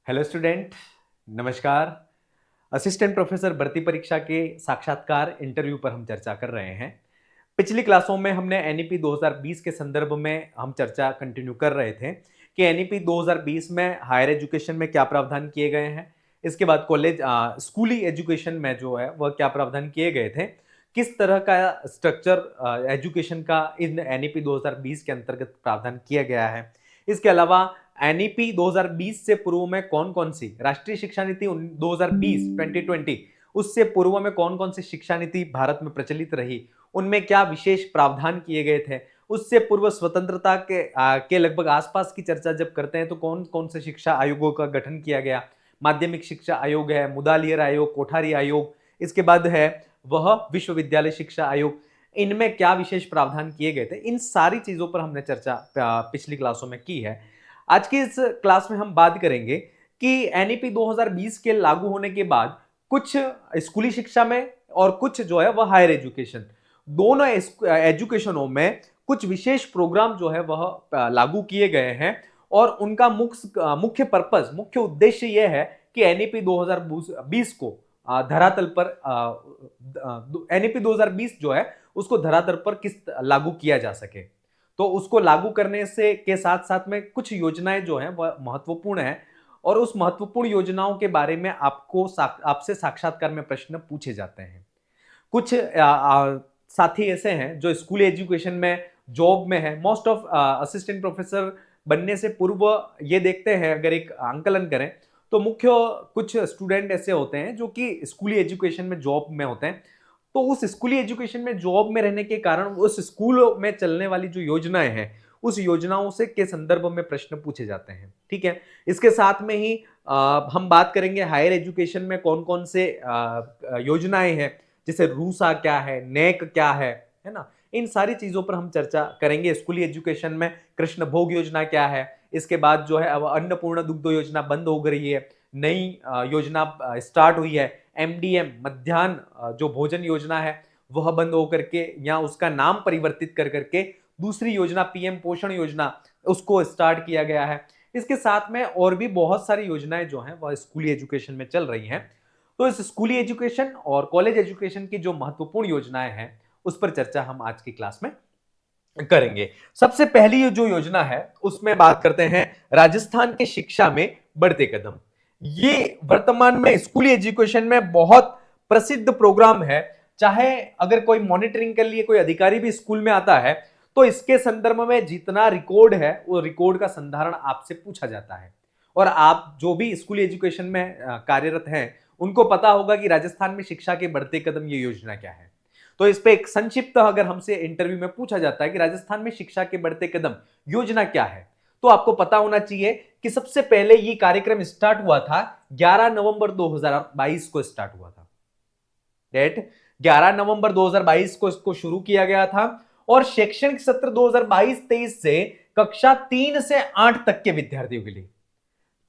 Hello student, नमस्कार। Assistant professor भर्ती परीक्षा के साक्षात्कार इंटरव्यू पर हम चर्चा कर रहे हैं। पिछली क्लासों में हमने एनईपी 2020 के संदर्भ में हम चर्चा कंटिन्यू कर रहे थे कि एनईपी 2020 में हायर एजुकेशन में क्या प्रावधान किए गए हैं, इसके बाद कॉलेज स्कूली एजुकेशन में जो है वह क्या प्रावधान किए गए थे, किस तरह का स्ट्रक्चर एजुकेशन का इन एनईपी 2020 के अंतर्गत प्रावधान किया गया है। इसके अलावा एनईपी 2020 से पूर्व में कौन कौन सी राष्ट्रीय शिक्षा नीति 2020 उससे पूर्व में कौन कौन सी शिक्षा नीति भारत में प्रचलित रही, उनमें क्या विशेष प्रावधान किए गए थे। उससे पूर्व स्वतंत्रता के लगभग आसपास की चर्चा जब करते हैं तो कौन कौन से शिक्षा आयोगों का गठन किया गया। माध्यमिक शिक्षा आयोग है, मुदालियर आयोग, कोठारी आयोग, इसके बाद है वह विश्वविद्यालय शिक्षा आयोग। इनमें क्या विशेष प्रावधान किए गए थे, इन सारी चीजों पर हमने चर्चा पिछली क्लासों में की है। आज की इस क्लास में हम बात करेंगे कि एनईपी 2020 के लागू होने के बाद कुछ स्कूली शिक्षा में और कुछ जो है वह हायर एजुकेशन, दोनों एजुकेशनों में कुछ विशेष प्रोग्राम जो है वह लागू किए गए हैं और उनका मुख्य पर्पस, मुख्य उद्देश्य यह है कि एनईपी 2020 को धरातल पर एनईपी 2020 जो है उसको धरातल पर किस लागू किया जा सके। तो उसको लागू करने से के साथ साथ में कुछ योजनाएं जो हैं वह महत्वपूर्ण है और उस महत्वपूर्ण योजनाओं के बारे में आपसे साक्षात्कार में प्रश्न पूछे जाते हैं। कुछ साथी ऐसे हैं जो स्कूल एजुकेशन में जॉब में है। मोस्ट ऑफ असिस्टेंट प्रोफेसर बनने से पूर्व ये देखते हैं, अगर एक आंकलन करें तो मुख्य कुछ स्टूडेंट ऐसे होते हैं जो कि स्कूली एजुकेशन में जॉब में होते हैं। तो उस स्कूली एजुकेशन में जॉब में रहने के कारण उस स्कूल में चलने वाली जो योजनाएं हैं उस योजनाओं से के संदर्भ में प्रश्न पूछे जाते हैं। ठीक है, इसके साथ में ही हम बात करेंगे हायर एजुकेशन में कौन कौन से योजनाएं हैं, जैसे रूसा क्या है, नेक क्या है ना। इन सारी चीजों पर हम चर्चा करेंगे। स्कूली एजुकेशन में कृष्ण भोग योजना क्या है, इसके बाद जो है अब अन्नपूर्णा दुग्ध योजना बंद हो गई है, नई योजना स्टार्ट हुई है। एमडीएम मध्याह्न जो भोजन योजना है वह बंद होकर के या उसका नाम परिवर्तित कर करके दूसरी योजना पीएम पोषण योजना उसको स्टार्ट किया गया है। इसके साथ में और भी बहुत सारी योजनाएं जो हैं वह स्कूली एजुकेशन में चल रही हैं। तो इस स्कूली एजुकेशन और कॉलेज एजुकेशन की जो महत्वपूर्ण योजनाएं हैं उस पर चर्चा हम आज की क्लास में करेंगे। सबसे पहली जो योजना है उसमें बात करते हैं राजस्थान के शिक्षा में बढ़ते कदम। ये वर्तमान में स्कूली एजुकेशन में बहुत प्रसिद्ध प्रोग्राम है। चाहे अगर कोई मॉनिटरिंग के लिए कोई अधिकारी भी स्कूल में आता है तो इसके संदर्भ में जितना रिकॉर्ड है वो रिकॉर्ड का संधारण आपसे पूछा जाता है। और आप जो भी स्कूल एजुकेशन में कार्यरत हैं उनको पता होगा कि राजस्थान में शिक्षा के बढ़ते कदम ये योजना क्या है। तो इस पे एक संक्षिप्त अगर हमसे इंटरव्यू में पूछा जाता है कि राजस्थान में शिक्षा के बढ़ते कदम योजना क्या है, तो आपको पता होना चाहिए कि सबसे पहले ये कार्यक्रम स्टार्ट हुआ था 11 नवंबर 2022 को स्टार्ट हुआ था। डेट 11 नवंबर 2022 को इसको शुरू किया गया था और शैक्षणिक सत्र 2022-23 से कक्षा 3 से 8 तक के विद्यार्थियों के लिए।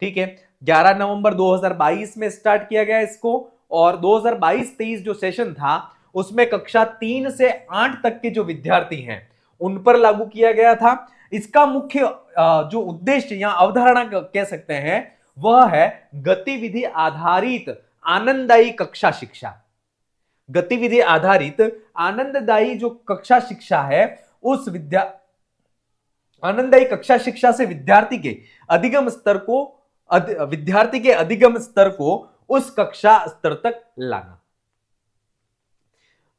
ठीक है, 11 नवंबर 2022 में स्टार्ट किया गया इसको और 2022-23 जो सेशन था उसमें कक्षा 3 से 8 तक के जो विद्यार्थी हैं उन पर लागू किया गया था। इसका मुख्य जो उद्देश्य या अवधारणा कह सकते हैं वह है गतिविधि आधारित आनंददायी कक्षा शिक्षा। गतिविधि आधारित आनंददायी जो कक्षा शिक्षा है उस आनंददायी कक्षा शिक्षा से विद्यार्थी के अधिगम स्तर को उस कक्षा स्तर तक लाना।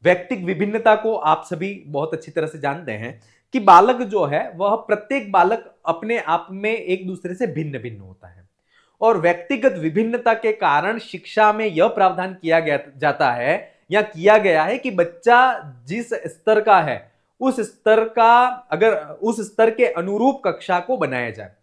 व्यक्तिगत विभिन्नता को आप सभी बहुत अच्छी तरह से जानते हैं कि बालक जो है वह प्रत्येक बालक अपने आप में एक दूसरे से भिन्न भिन्न होता है और व्यक्तिगत विभिन्नता के कारण शिक्षा में यह प्रावधान किया गया जाता है या किया गया है कि बच्चा जिस स्तर का है उस स्तर के अनुरूप कक्षा को बनाया जाए।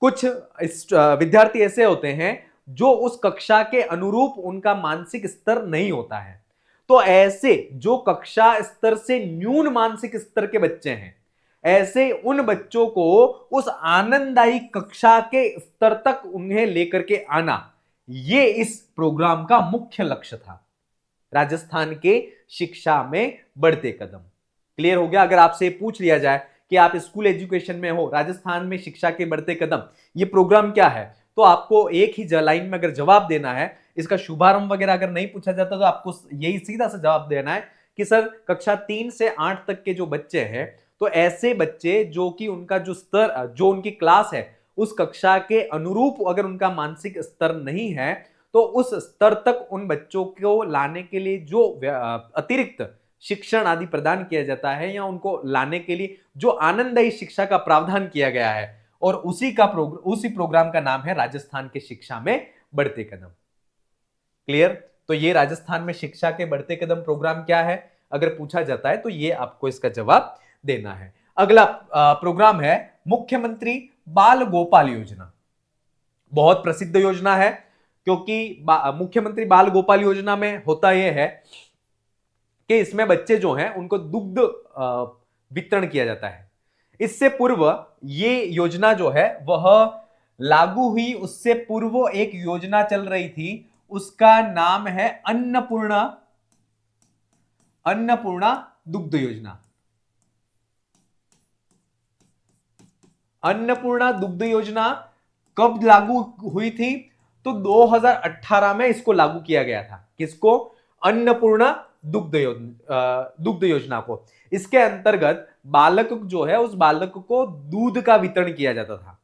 कुछ विद्यार्थी ऐसे होते हैं जो उस कक्षा के अनुरूप उनका मानसिक स्तर नहीं होता है। तो ऐसे जो कक्षा स्तर से न्यून मानसिक स्तर के बच्चे हैं, ऐसे उन बच्चों को उस आनंददायी कक्षा के स्तर तक उन्हें लेकर के आना, ये इस प्रोग्राम का मुख्य लक्ष्य था। राजस्थान के शिक्षा में बढ़ते कदम क्लियर हो गया। अगर आपसे पूछ लिया जाए कि आप स्कूल एजुकेशन में हो, राजस्थान में शिक्षा के बढ़ते कदम ये प्रोग्राम क्या है, तो आपको एक ही लाइन में अगर जवाब देना है, इसका शुभारंभ वगैरह अगर नहीं पूछा जाता तो आपको यही सीधा सा जवाब देना है कि सर कक्षा 3 से 8 तक के जो बच्चे हैं, तो ऐसे बच्चे जो कि उनका जो स्तर, जो उनकी क्लास है उस कक्षा के अनुरूप अगर उनका मानसिक स्तर नहीं है, तो उस स्तर तक उन बच्चों को लाने के लिए जो अतिरिक्त शिक्षण आदि प्रदान किया जाता है या उनको लाने के लिए जो आनंददायी शिक्षा का प्रावधान किया गया है, और उसी प्रोग्राम का नाम है राजस्थान के शिक्षा में बढ़ते कदम। क्लियर? तो ये राजस्थान में शिक्षा के बढ़ते कदम प्रोग्राम क्या है, अगर पूछा जाता है तो ये आपको इसका जवाब देना है। अगला प्रोग्राम है मुख्यमंत्री बाल गोपाल योजना। बहुत प्रसिद्ध योजना है, क्योंकि मुख्यमंत्री बाल गोपाल योजना में होता यह है कि इसमें बच्चे जो हैं उनको दुग्ध वितरण किया जाता है। इससे पूर्व ये योजना जो है वह लागू हुई, उससे पूर्व एक योजना चल रही थी, उसका नाम है अन्नपूर्णा दुग्ध योजना। अन्नपूर्णा दुग्ध योजना कब लागू हुई थी? तो 2018 में इसको लागू किया गया था। किसको? अन्नपूर्णा दुग्ध योजना को। इसके अंतर्गत बालक जो है उस बालक को दूध का वितरण किया जाता था।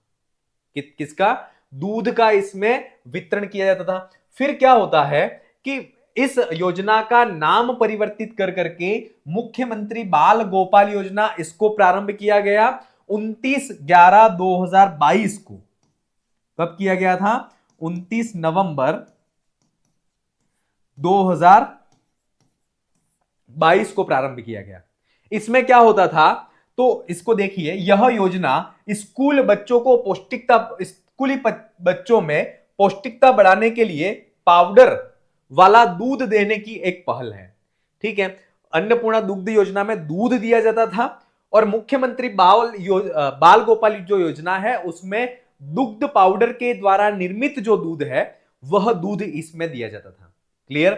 किसका? दूध का इसमें वितरण किया जाता था। फिर क्या होता है कि इस योजना का नाम परिवर्तित कर करके मुख्यमंत्री बाल गोपाल योजना इसको प्रारंभ किया गया 29/11/2022 को। कब किया गया था? 29 नवंबर 2022 को प्रारंभ किया गया। इसमें क्या होता था? तो इसको देखिए, यह योजना स्कूली बच्चों में पौष्टिकता बढ़ाने के लिए पाउडर वाला दूध देने की एक पहल है। ठीक है, अन्नपूर्णा दुग्ध योजना में दूध दिया जाता था, और मुख्यमंत्री बाल गोपाल जो योजना है उसमें दुग्ध पाउडर के द्वारा निर्मित जो दूध है वह दूध इसमें दिया जाता था। क्लियर?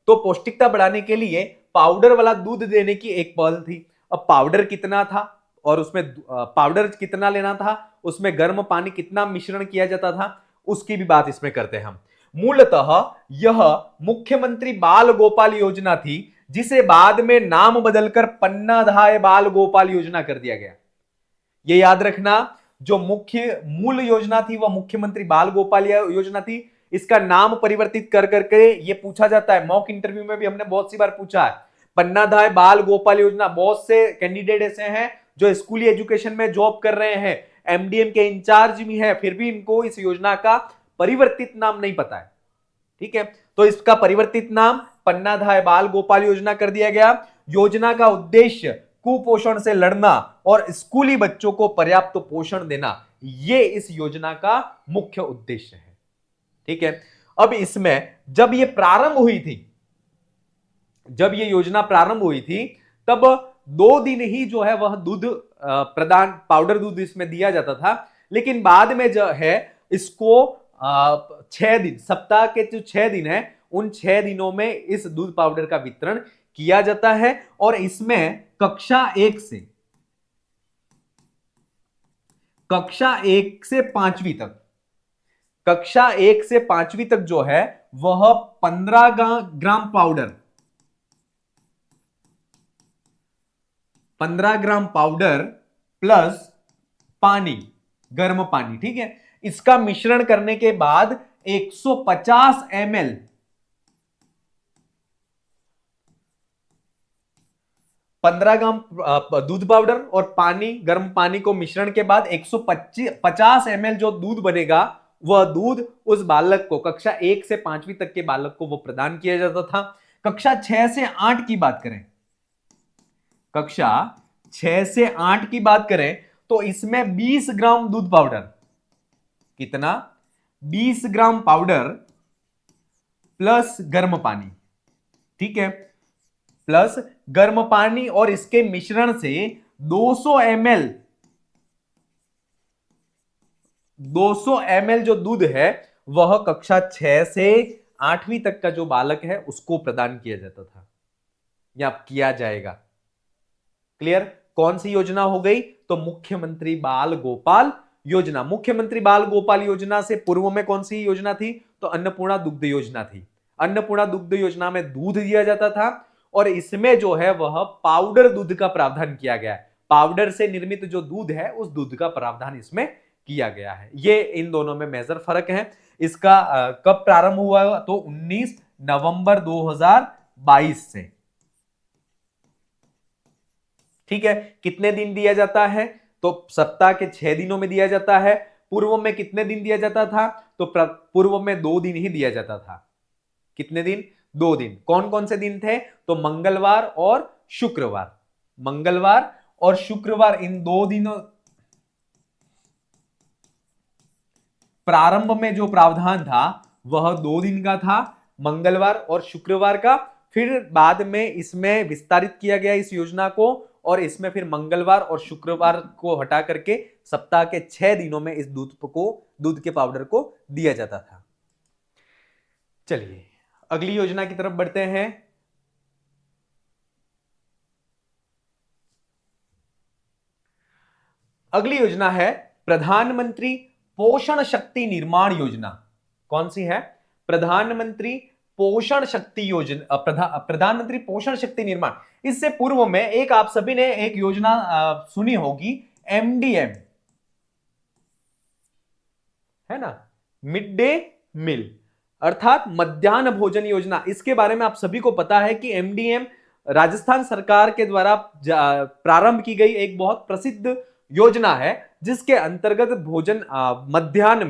तो पौष्टिकता बढ़ाने के लिए पाउडर वाला दूध देने की एक पहल थी। अब पाउडर कितना था और उसमें पाउडर कितना लेना था, उसमें गर्म पानी कितना मिश्रण किया जाता था, उसकी भी बात इसमें करते हैं हम। मूलतः यह मुख्यमंत्री बाल गोपाल योजना थी, जिसे बाद में नाम बदलकर पन्नाधाय बाल गोपाल योजना कर दिया गया। यह याद रखना, जो मूल योजना थी वह मुख्यमंत्री बाल गोपाल योजना थी। इसका नाम परिवर्तित कर करके ये पूछा जाता है, मॉक इंटरव्यू में भी हमने बहुत सी बार पूछा है, पन्नाधाय बाल गोपाल योजना। बहुत से कैंडिडेट ऐसे हैं जो स्कूली एजुकेशन में जॉब कर रहे हैं, एमडीएम के इंचार्ज भी हैं, फिर भी इनको इस योजना का परिवर्तित नाम नहीं पता है। ठीक है, तो इसका परिवर्तित नाम पन्नाधाय बाल गोपाल योजना कर दिया गया। योजना का उद्देश्य कुपोषण से लड़ना और स्कूली बच्चों को पर्याप्त पोषण देना, यह इस योजना का मुख्य उद्देश्य है। ठीक है, अब इसमें जब यह प्रारंभ हुई थी, जब यह योजना प्रारंभ हुई थी, तब 2 दिन ही जो है वह दूध प्रदान, पाउडर दूध इसमें दिया जाता था। लेकिन बाद में जो है इसको 6 दिन, सप्ताह के जो 6 दिन है उन 6 दिनों में इस दूध पाउडर का वितरण किया जाता है। और इसमें कक्षा 1 से 5वीं तक, कक्षा 1 से 5वीं तक जो है वह 15 ग्राम पाउडर, 15 ग्राम पाउडर प्लस पानी, गर्म पानी। ठीक है, इसका मिश्रण करने के बाद 150 ml 15 ग्राम दूध पाउडर और पानी, गर्म पानी को मिश्रण के बाद 150 ml जो दूध बनेगा, वह दूध उस बालक को, कक्षा 1 से 5वीं तक के बालक को वो प्रदान किया जाता था। कक्षा 6 से 8 की बात करें, कक्षा 6 से 8 की बात करें तो इसमें 20 ग्राम दूध पाउडर, कितना? 20 ग्राम पाउडर प्लस गर्म पानी। ठीक है, प्लस गर्म पानी, और इसके मिश्रण से 200 ml जो दूध है वह कक्षा 6 से 8वीं तक का जो बालक है उसको प्रदान किया जाता था या किया जाएगा। क्लियर? कौन सी योजना हो गई? तो मुख्यमंत्री बाल गोपाल योजना। मुख्यमंत्री बाल गोपाल योजना से पूर्व में कौन सी योजना थी? तो अन्नपूर्णा दुग्ध योजना थी। अन्नपूर्णा दुग्ध योजना में दूध दिया जाता था और इसमें जो है वह पाउडर दूध का प्रावधान किया गया है। पाउडर से निर्मित जो दूध है उस दूध का प्रावधान इसमें किया गया है। ये इन दोनों में मेजर फर्क है। इसका कब प्रारंभ हुआ? तो 19 नवंबर 2022 से। ठीक है, कितने दिन दिया जाता है? तो सप्ताह के 6 दिनों में दिया जाता है। पूर्व में कितने दिन दिया जाता था? तो पूर्व में 2 दिन ही दिया जाता था। कितने दिन? 2 दिन। कौन कौन से दिन थे? तो मंगलवार और शुक्रवार। मंगलवार और शुक्रवार इन 2 दिनों, प्रारंभ में जो प्रावधान था वह 2 दिन का था, मंगलवार और शुक्रवार का। फिर बाद में इसमें विस्तारित किया गया इस योजना को और इसमें फिर मंगलवार और शुक्रवार को हटा करके सप्ताह के 6 दिनों में इस दूध के पाउडर को दिया जाता था। चलिए अगली योजना की तरफ बढ़ते हैं। अगली योजना है प्रधानमंत्री पोषण शक्ति निर्माण योजना। कौन सी है? प्रधानमंत्री पोषण शक्ति योजना, प्रधानमंत्री पोषण शक्ति निर्माण। इससे पूर्व में एक आप सभी ने एक योजना सुनी होगी, एमडीएम, है ना, मिड डे मील अर्थात मध्याह्न भोजन योजना। इसके बारे में आप सभी को पता है कि एमडीएम राजस्थान सरकार के द्वारा प्रारंभ की गई एक बहुत प्रसिद्ध योजना है, जिसके अंतर्गत भोजन मध्याह्न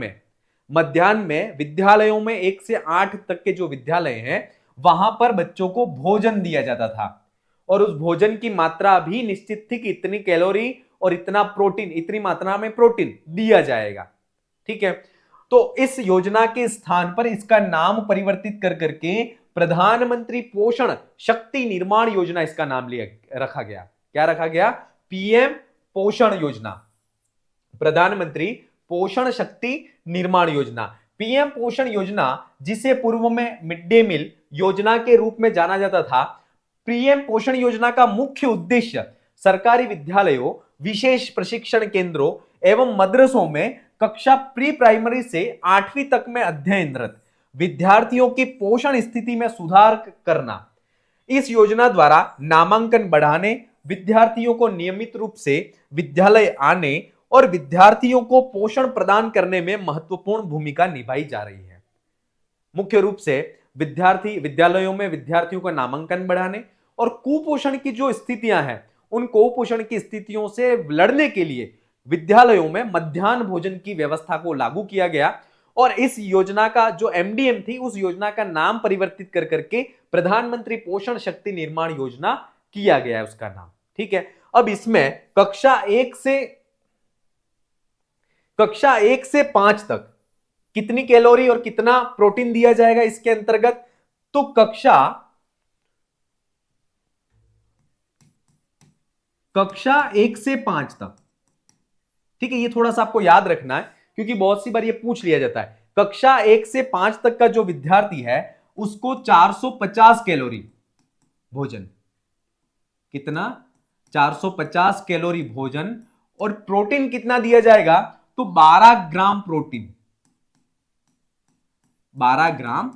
में विद्यालयों में 1 से 8 तक के जो विद्यालय हैं वहां पर बच्चों को भोजन दिया जाता था और उस भोजन की मात्रा भी निश्चित थी कि इतनी कैलोरी और इतना प्रोटीन, इतनी मात्रा में प्रोटीन दिया जाएगा। ठीक है, तो इस योजना के स्थान पर इसका नाम परिवर्तित कर करके प्रधानमंत्री पोषण शक्ति निर्माण योजना इसका नाम रखा गया। क्या रखा गया? पीएम पोषण योजना, प्रधानमंत्री पोषण शक्ति निर्माण योजना। पीएम पोषण योजना, जिसे पूर्व में मिड डे मील योजना के रूप में जाना जाता था। पीएम पोषण योजना का मुख्य उद्देश्य सरकारी विद्यालयों, विशेष प्रशिक्षण केंद्रों एवं मदरसों में कक्षा प्री प्राइमरी से 8वीं तक में अध्ययनरत विद्यार्थियों की पोषण स्थिति में सुधार करना। इस योजना द्वारा नामांकन बढ़ाने, विद्यार्थियों को नियमित रूप से विद्यालय आने और विद्यार्थियों को पोषण प्रदान करने में महत्वपूर्ण भूमिका निभाई जा रही है। मुख्य रूप से विद्यालयों में विद्यार्थियों का नामांकन बढ़ाने और कुपोषण की जो स्थितियां हैं उन कुपोषण की स्थितियों से लड़ने के लिए विद्यालयों में मध्याह्न भोजन की व्यवस्था को लागू किया गया और इस योजना का जो एमडीएम थी उस योजना का नाम परिवर्तित कर करके प्रधानमंत्री पोषण शक्ति निर्माण योजना किया गया है उसका नाम। ठीक है, अब इसमें कक्षा 1 से 5 तक कितनी कैलोरी और कितना प्रोटीन दिया जाएगा इसके अंतर्गत? तो कक्षा 1 से 5 तक। ठीक है, ये थोड़ा सा आपको याद रखना है क्योंकि बहुत सी बार ये पूछ लिया जाता है। कक्षा 1 से 5 तक का जो विद्यार्थी है उसको 450 कैलोरी भोजन, कितना? 450 कैलोरी भोजन और प्रोटीन कितना दिया जाएगा? तो 12 ग्राम प्रोटीन, 12 ग्राम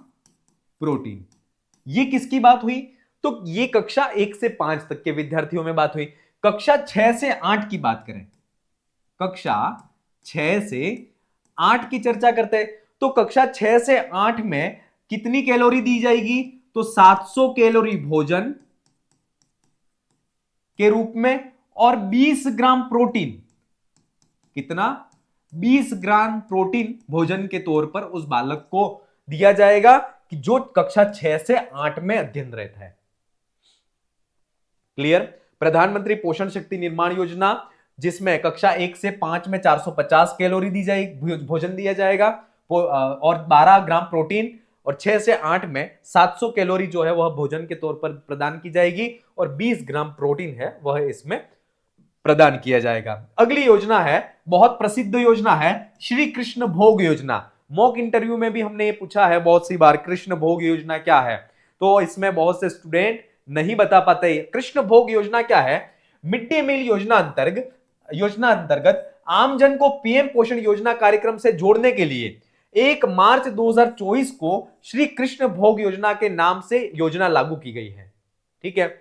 प्रोटीन। ये किसकी बात हुई? तो ये कक्षा 1 से 5 तक के विद्यार्थियों में बात हुई। कक्षा 6 से 8 की बात करें, कक्षा 6 से 8 की चर्चा करते हैं तो कक्षा 6 से 8 में कितनी कैलोरी दी जाएगी? तो 700 कैलोरी भोजन के रूप में और 20 ग्राम प्रोटीन। कितना? 20 ग्राम प्रोटीन भोजन के तौर पर उस बालक को दिया जाएगा कि जो कक्षा 6 से 8 में अध्ययनरत है। क्लियर? प्रधानमंत्री पोषण शक्ति निर्माण योजना, जिसमें कक्षा 1 से 5 में 450 कैलोरी दी जाएगी, भोजन दिया जाएगा और 12 ग्राम प्रोटीन, और 6 से 8 में 700 कैलोरी जो है वह भोजन के तौर पर प्रदान की जाएगी और 20 ग्राम प्रोटीन है वह इसमें प्रदान किया जाएगा। अगली योजना है, बहुत प्रसिद्ध योजना है, श्री कृष्ण भोग योजना। मॉक इंटरव्यू में भी हमने ये पूछा है बहुत सी बार, कृष्ण भोग योजना क्या है? तो इसमें बहुत से स्टूडेंट नहीं बता पाते। कृष्ण भोग योजना क्या है? मिड डे मील योजना अंतर्गत आमजन को पीएम पोषण योजना कार्यक्रम से जोड़ने के लिए 1 मार्च 2024 को श्री कृष्ण भोग योजना के नाम से योजना लागू की गई है। ठीक है,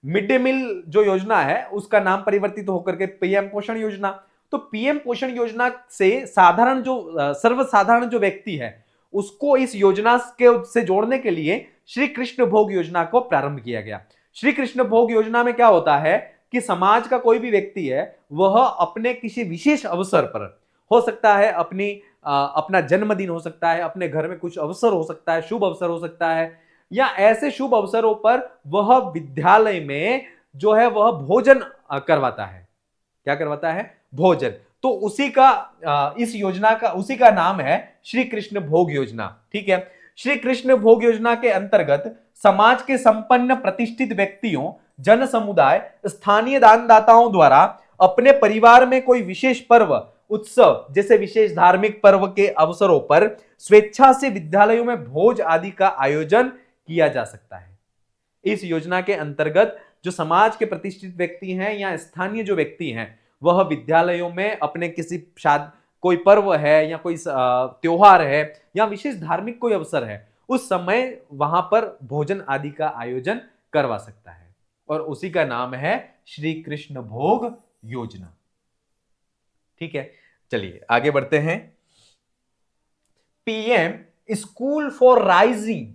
मिड डे मील जो योजना है उसका नाम परिवर्तित होकर के पीएम पोषण योजना। तो पीएम पोषण योजना से साधारण जो सर्वसाधारण जो व्यक्ति है उसको इस योजना के से जोड़ने के लिए श्री कृष्ण भोग योजना को प्रारंभ किया गया। श्री कृष्ण भोग योजना में क्या होता है कि समाज का कोई भी व्यक्ति है वह अपने किसी विशेष अवसर पर, हो सकता है अपना जन्मदिन हो सकता है, अपने घर में कुछ अवसर हो सकता है, शुभ अवसर हो सकता है, या ऐसे शुभ अवसरों पर वह विद्यालय में जो है वह भोजन करवाता है। क्या करवाता है? भोजन। तो उसी का इस योजना का उसी का नाम है श्री कृष्ण भोग योजना। ठीक है, श्री कृष्ण भोग योजना के अंतर्गत समाज के संपन्न प्रतिष्ठित व्यक्तियों, जन समुदाय, स्थानीय दानदाताओं द्वारा अपने परिवार में कोई विशेष पर्व, उत्सव जैसे विशेष धार्मिक पर्व के अवसरों पर स्वेच्छा से विद्यालयों में भोज आदि का आयोजन किया जा सकता है। इस योजना के अंतर्गत जो समाज के प्रतिष्ठित व्यक्ति हैं या स्थानीय जो व्यक्ति हैं वह विद्यालयों में अपने किसी कोई पर्व है या कोई त्योहार है या विशेष धार्मिक कोई अवसर है उस समय वहां पर भोजन आदि का आयोजन करवा सकता है, और उसी का नाम है श्री कृष्ण भोग योजना। ठीक है, चलिए आगे बढ़ते हैं। PM school for rising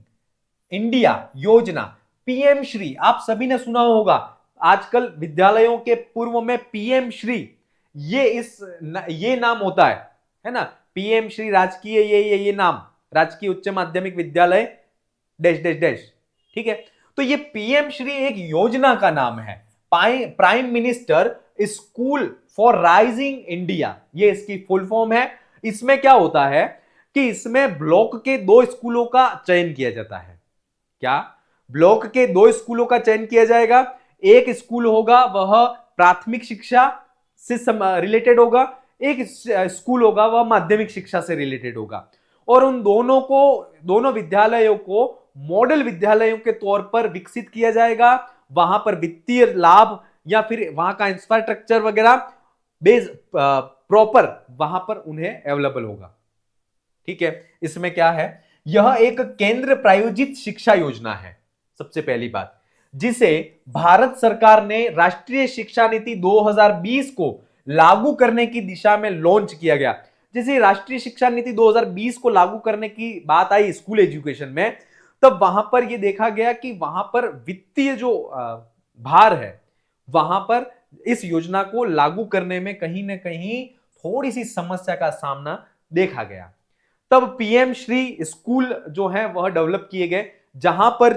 India योजना, पीएम श्री, आप सभी ने सुना होगा आजकल विद्यालयों के पूर्व में पीएम श्री ये नाम होता है ना, पीएम श्री राजकीय ये नाम, राजकीय उच्च माध्यमिक विद्यालय डैश डैश डैश। ठीक है, तो ये पीएम श्री एक योजना का नाम है, prime minister school for rising India, ये इसकी फुल फॉर्म है। इसमें क्या होता है कि इसमें ब्लॉक के 2 स्कूलों का चयन किया जाता है। क्या? ब्लॉक के 2 स्कूलों का चयन किया जाएगा। एक स्कूल होगा वह प्राथमिक शिक्षा से रिलेटेड होगा, एक स्कूल होगा वह माध्यमिक शिक्षा से रिलेटेड होगा, और उन दोनों विद्यालयों को मॉडल विद्यालयों के तौर पर विकसित किया जाएगा। वहां पर वित्तीय लाभ या फिर वहां का इंफ्रास्ट्रक्चर वगैरह बेस प्रॉपर वहां पर उन्हें अवेलेबल होगा। ठीक है, इसमें क्या है, यह एक केंद्र प्रायोजित शिक्षा योजना है सबसे पहली बात, जिसे भारत सरकार ने राष्ट्रीय शिक्षा नीति 2020 को लागू करने की दिशा में लॉन्च किया गया। जैसे राष्ट्रीय शिक्षा नीति 2020 को लागू करने की बात आई स्कूल एजुकेशन में, तब वहां पर यह देखा गया कि वहां पर वित्तीय जो भार है वहां पर इस योजना को लागू करने में कहीं ना कहीं थोड़ी सी समस्या का सामना देखा गया। तब पीएम श्री स्कूल जो है वह डेवलप किए गए, जहां पर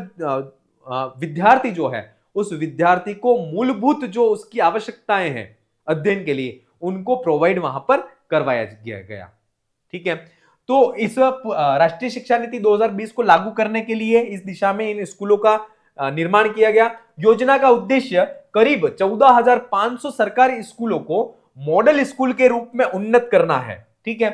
विद्यार्थी जो है उस विद्यार्थी को मूलभूत जो उसकी आवश्यकताएं हैं अध्ययन के लिए उनको प्रोवाइड वहां पर करवाया गया। ठीक है, तो इस राष्ट्रीय शिक्षा नीति 2020 को लागू करने के लिए इस दिशा में इन स्कूलों का निर्माण किया गया। योजना का उद्देश्य करीब 14,500 सरकारी स्कूलों को मॉडल स्कूल के रूप में उन्नत करना है। ठीक है,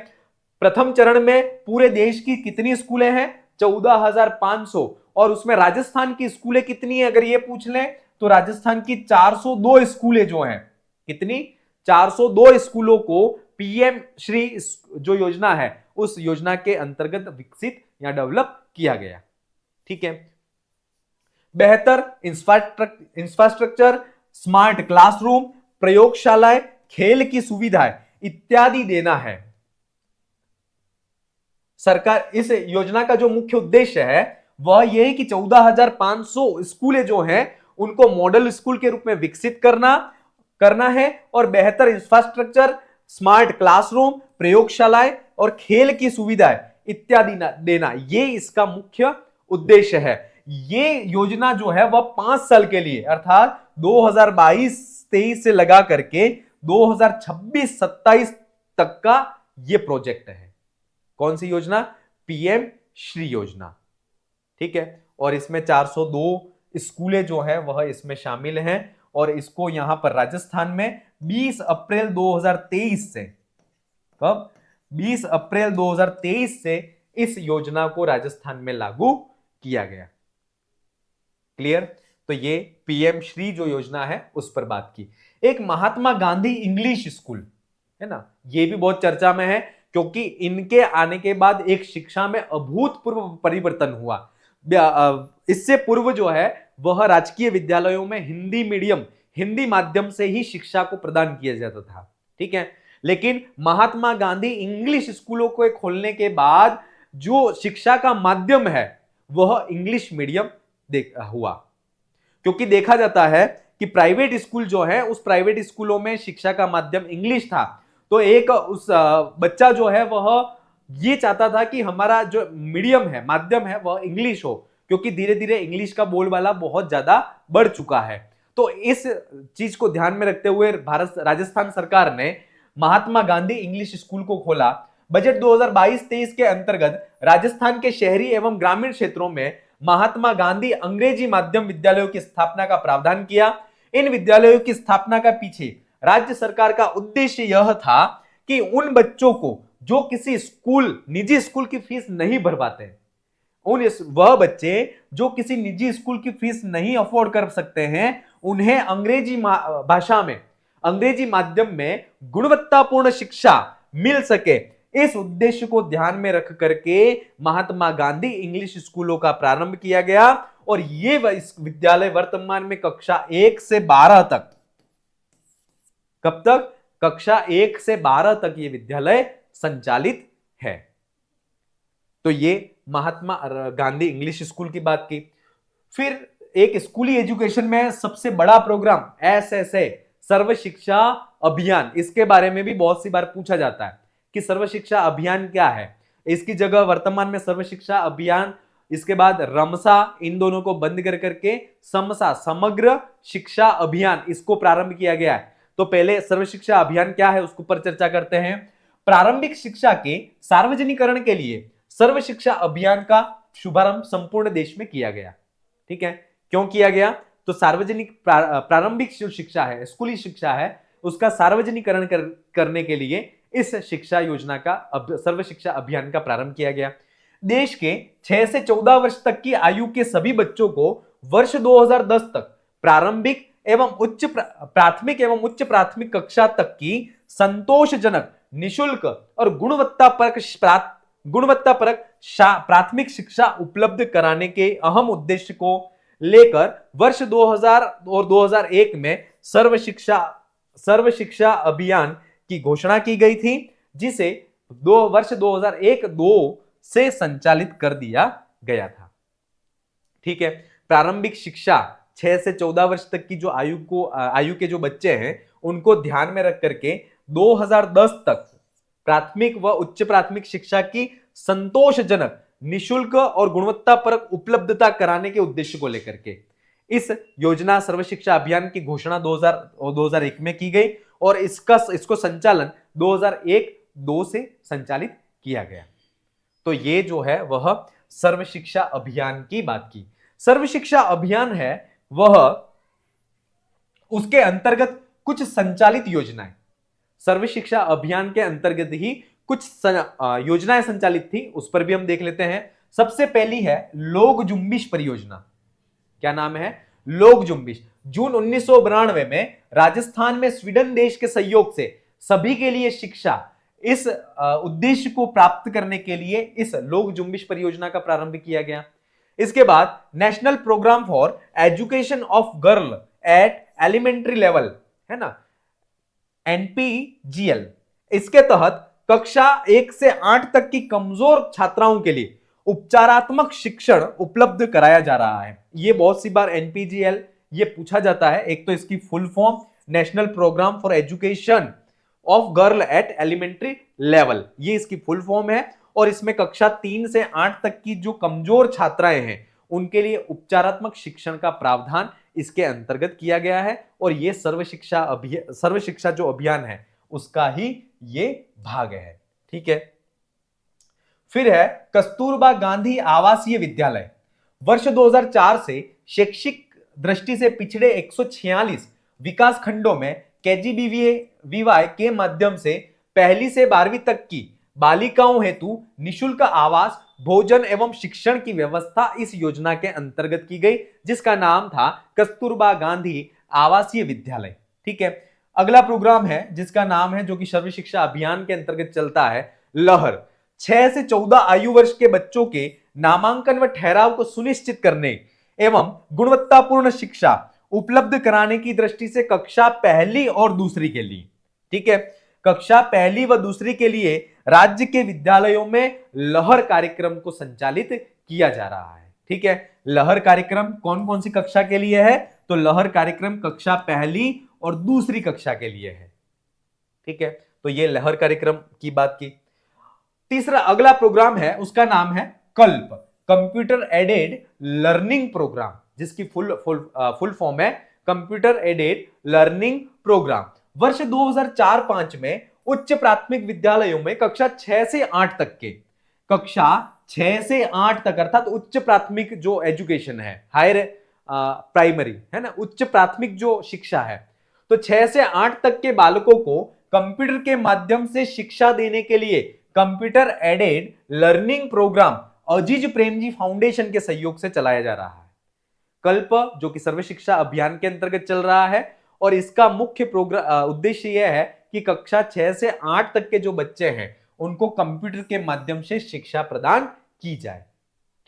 प्रथम चरण में पूरे देश की कितनी स्कूलें हैं? 14,500, और उसमें राजस्थान की स्कूलें कितनी है अगर ये पूछ लें तो राजस्थान की 402 स्कूलें जो हैं, कितनी? 402 स्कूलों को पीएम श्री जो योजना है उस योजना के अंतर्गत विकसित या डेवलप किया गया। ठीक है, बेहतर इंफ्रास्ट्रक्चर, स्मार्ट क्लासरूम, प्रयोगशालाएं, खेल की सुविधाएं इत्यादि देना है। सरकार इस योजना का जो मुख्य उद्देश्य है वह यह है कि 14,500 स्कूलें जो हैं उनको मॉडल स्कूल के रूप में विकसित करना है, और बेहतर इंफ्रास्ट्रक्चर, स्मार्ट क्लासरूम, प्रयोगशालाएं और खेल की सुविधाएं इत्यादि देना, ये इसका मुख्य उद्देश्य है। ये योजना जो है वह 5 साल के लिए अर्थात 2022-23 से लगा करके 2026-27 तक का ये प्रोजेक्ट है। कौन सी योजना? पीएम श्री योजना। ठीक है, और इसमें 402 स्कूलें जो है वह इसमें शामिल हैं, और इसको यहां पर राजस्थान में 20 अप्रैल 2023 से, कब? 20 अप्रैल 2023 से इस योजना को राजस्थान में लागू किया गया। क्लियर? तो ये पीएम श्री जो योजना है उस पर बात की। एक महात्मा गांधी इंग्लिश स्कूल है ना, ये भी बहुत चर्चा में है क्योंकि इनके आने के बाद एक शिक्षा में अभूतपूर्व परिवर्तन हुआ। इससे पूर्व जो है वह राजकीय विद्यालयों में हिंदी मीडियम, हिंदी माध्यम से ही शिक्षा को प्रदान किया जाता था, ठीक है। लेकिन महात्मा गांधी इंग्लिश स्कूलों को खोलने के बाद जो शिक्षा का माध्यम है वह इंग्लिश मीडियम हुआ, क्योंकि देखा जाता है कि प्राइवेट स्कूल जो है उस प्राइवेट स्कूलों में शिक्षा का माध्यम इंग्लिश था। तो एक उस बच्चा जो है वह ये चाहता था कि हमारा जो मीडियम है, माध्यम है, वह इंग्लिश हो, क्योंकि धीरे धीरे इंग्लिश का बोलबाला बहुत ज्यादा बढ़ चुका है। तो इस चीज को ध्यान में रखते हुए राजस्थान सरकार ने महात्मा गांधी इंग्लिश स्कूल को खोला। बजट 2022-23 के अंतर्गत राजस्थान के शहरी एवं ग्रामीण क्षेत्रों में महात्मा गांधी अंग्रेजी माध्यम विद्यालयों की स्थापना का प्रावधान किया। इन विद्यालयों की स्थापना का पीछे राज्य सरकार का उद्देश्य यह था कि उन बच्चों को जो किसी स्कूल, निजी स्कूल की फीस नहीं भर पाते, वह बच्चे जो किसी निजी स्कूल की फीस नहीं अफोर्ड कर सकते हैं, उन्हें अंग्रेजी भाषा में, अंग्रेजी माध्यम में गुणवत्तापूर्ण शिक्षा मिल सके। इस उद्देश्य को ध्यान में रख करके महात्मा गांधी इंग्लिश स्कूलों का प्रारंभ किया गया और ये विद्यालय वर्तमान में कक्षा 1 से 12 तक, कब तक? कक्षा 1 से 12 तक ये विद्यालय संचालित है। तो ये महात्मा गांधी इंग्लिश स्कूल की बात की। फिर एक स्कूली एजुकेशन में सबसे बड़ा प्रोग्राम SSA, सर्व शिक्षा अभियान, इसके बारे में भी बहुत सी बार पूछा जाता है कि सर्व शिक्षा अभियान क्या है। इसकी जगह वर्तमान में सर्व शिक्षा अभियान, इसके बाद रमसा, इन दोनों को बंद कर करके समसा, समग्र शिक्षा अभियान, इसको प्रारंभ किया गया है। तो पहले सर्व शिक्षा अभियान क्या है उसके ऊपर चर्चा करते हैं। प्रारंभिक शिक्षा के सार्वजनिकरण के लिए सर्व शिक्षा अभियान का शुभारंभ संपूर्ण देश में किया गया, ठीक है। क्यों किया गया? तो सार्वजनिक प्रारंभिक जो शिक्षा है, स्कूली शिक्षा है, उसका सार्वजनिकरण करने के लिए इस शिक्षा योजना का, सर्व शिक्षा अभियान का प्रारंभ किया गया। देश के 6 से 14 वर्ष तक की आयु के सभी बच्चों को वर्ष 2010 तक प्रारंभिक एवं उच्च प्राथमिक एवं उच्च प्राथमिक कक्षा तक की संतोषजनक, निशुल्क और गुणवत्तापरक प्राथमिक शिक्षा उपलब्ध कराने के अहम उद्देश्य को लेकर वर्ष 2000 और 2001 में सर्व शिक्षा अभियान की घोषणा की गई थी, जिसे वर्ष 2001-2 से संचालित कर दिया गया था, ठीक है। प्रारंभिक शिक्षा 6 से 14 वर्ष तक की जो आयु के जो बच्चे हैं उनको ध्यान में रख करके 2010 तक प्राथमिक व उच्च प्राथमिक शिक्षा की संतोषजनक, निशुल्क और गुणवत्तापरक उपलब्धता कराने के उद्देश्य को लेकर के इस योजना सर्व शिक्षा अभियान की घोषणा 2000 और 2001 में की गई और इसको संचालन 2001-2 से संचालित किया गया। तो ये जो है वह सर्व शिक्षा अभियान की बात की। सर्व शिक्षा अभियान है वह, उसके अंतर्गत कुछ संचालित योजनाएं, सर्व शिक्षा अभियान के अंतर्गत ही कुछ योजनाएं संचालित थी, उस पर भी हम देख लेते हैं। सबसे पहली है लोक जुम्बिश परियोजना। क्या नाम है? लोक जुम्बिश। जून 1992 में राजस्थान में स्वीडन देश के सहयोग से सभी के लिए शिक्षा, इस उद्देश्य को प्राप्त करने के लिए इस लोक जुम्बिश परियोजना का प्रारंभ किया गया। इसके बाद national programme for education of girl at elementary level, है ना, NPGL, इसके तहत कक्षा 1 से 8 तक की कमजोर छात्राओं के लिए उपचारात्मक शिक्षण उपलब्ध कराया जा रहा है। ये बहुत सी बार NPGL ये पूछा जाता है। एक तो इसकी full form national programme for education of girl at elementary level, ये इसकी फुल फॉर्म है और इसमें कक्षा 3 से 8 तक की जो कमजोर छात्राएं हैं उनके लिए उपचारात्मक शिक्षण का प्रावधान इसके अंतर्गत किया गया है और ये सर्व शिक्षा जो अभियान है उसका ही ये भाग है, ठीक है। फिर है कस्तूरबा गांधी आवासीय विद्यालय। वर्ष 2004 से शैक्षिक दृष्टि से पिछड़े 146 विकास खंडों में KGBVY के माध्यम से 1ली से 12वीं तक की बालिकाओं हेतु निशुल्क आवास, भोजन एवं शिक्षण की व्यवस्था इस योजना के अंतर्गत की गई, जिसका नाम था कस्तूरबा गांधी आवासीय विद्यालय, ठीक है। अगला प्रोग्राम है जिसका नाम है, जो कि सर्व शिक्षा अभियान के अंतर्गत चलता है, लहर। 6 से 14 आयु वर्ष के बच्चों के नामांकन व ठहराव को सुनिश्चित करने एवं गुणवत्तापूर्ण शिक्षा उपलब्ध कराने की दृष्टि से कक्षा पहली और दूसरी के लिए, ठीक है, कक्षा पहली व दूसरी के लिए राज्य के विद्यालयों में लहर कार्यक्रम को संचालित किया जा रहा है। ठीक है, लहर कार्यक्रम कौन कौन सी कक्षा के लिए है? तो लहर कार्यक्रम कक्षा पहली और दूसरी कक्षा के लिए है। ठीक है, तो ये लहर कार्यक्रम की बात की। तीसरा अगला प्रोग्राम है, उसका नाम है कल्प, कंप्यूटर एडेड लर्निंग प्रोग्राम, जिसकी फुल फॉर्म है कंप्यूटर एडेड लर्निंग प्रोग्राम। वर्ष 2004-5 में उच्च प्राथमिक विद्यालयों में कक्षा 6 से 8 तक के, कक्षा 6 से 8 तक अर्थात उच्च प्राथमिक जो एजुकेशन है, हायर प्राइमरी है ना, उच्च प्राथमिक जो शिक्षा है, तो 6 से 8 तक के बालकों को कंप्यूटर के माध्यम से शिक्षा देने के लिए कंप्यूटर एडेड लर्निंग प्रोग्राम अजीज प्रेमजी फाउंडेशन के सहयोग से चलाया जा रहा है। कल्प जो कि सर्व शिक्षा अभियान के अंतर्गत चल रहा है, और इसका मुख्य उद्देश्य यह है कि कक्षा 6 से 8 तक के जो बच्चे हैं उनको कंप्यूटर के माध्यम से शिक्षा प्रदान की जाए।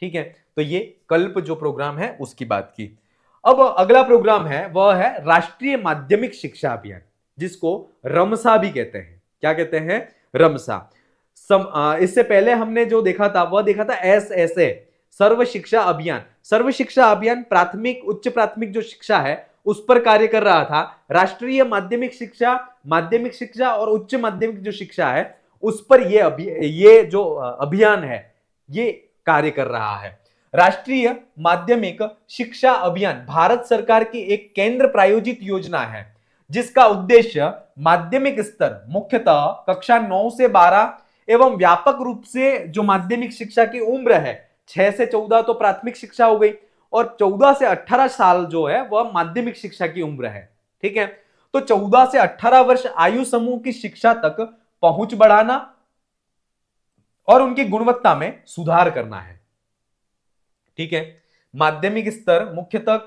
ठीक है, तो ये कल्प जो प्रोग्राम है उसकी बात की। अब अगला प्रोग्राम है वह है राष्ट्रीय माध्यमिक शिक्षा अभियान, जिसको रमसा भी कहते हैं। क्या कहते हैं? रमसा। इससे पहले हमने जो देखा था वह देखा था SSA, सर्व शिक्षा अभियान। सर्व शिक्षा अभियान प्राथमिक उच्च प्राथमिक जो शिक्षा है उस पर कार्य कर रहा था। राष्ट्रीय माध्यमिक शिक्षा और उच्च माध्यमिक जो शिक्षा है उस पर ये जो अभियान है ये कार्य कर रहा है। राष्ट्रीय माध्यमिक शिक्षा अभियान भारत सरकार की एक केंद्र प्रायोजित योजना है, जिसका उद्देश्य माध्यमिक स्तर मुख्यतः कक्षा 9 से 12 एवं व्यापक रूप से जो माध्यमिक शिक्षा की उम्र है, 6 से 14 तो प्राथमिक शिक्षा हो गई, और 14 से 18 साल जो है वह माध्यमिक शिक्षा की उम्र है। ठीक है, तो 14 से 18 वर्ष आयु समूह की शिक्षा तक पहुंच बढ़ाना और उनकी गुणवत्ता में सुधार करना है। ठीक है, माध्यमिक स्तर मुख्यतः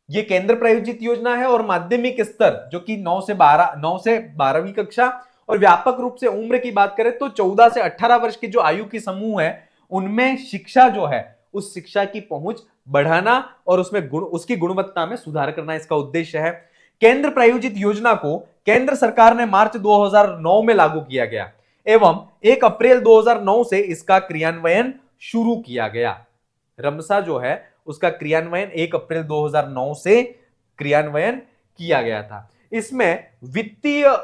ये केंद्र प्रायोजित योजना है, और माध्यमिक स्तर जो कि 9 से 12वीं कक्षा, और व्यापक रूप से उम्र की बात करें तो 14 से 18 वर्ष की जो आयु की समूह है उनमें शिक्षा जो है उस शिक्षा की पहुंच बढ़ाना और उसकी गुणवत्ता में सुधार करना इसका उद्देश्य है। केंद्र प्रायोजित योजना को केंद्र सरकार ने मार्च 2009 में लागू किया गया एवं 1 अप्रैल 2009 से इसका क्रियान्वयन शुरू किया गया। रमसा जो है उसका क्रियान्वयन 1 अप्रैल 2009 से क्रियान्वयन किया गया था। इसमें वित्तीय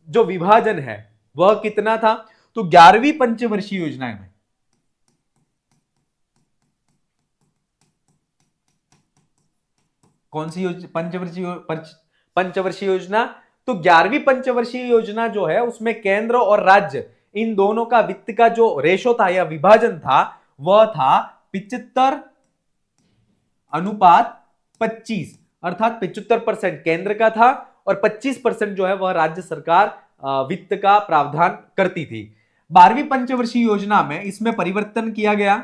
जो विभाजन है वह कितना था? तो 11वीं पंचवर्षीय योजना में कौन सी पंचवर्षीय योजना? तो 11वीं पंचवर्षीय योजना जो है उसमें केंद्र और राज्य इन दोनों का वित्त का जो रेशो था या विभाजन था वह था 75:25, अर्थात 75% केंद्र का था और 25% जो है वह राज्य सरकार वित्त का प्रावधान करती थी। 12वीं पंचवर्षीय योजना में इसमें परिवर्तन किया गया।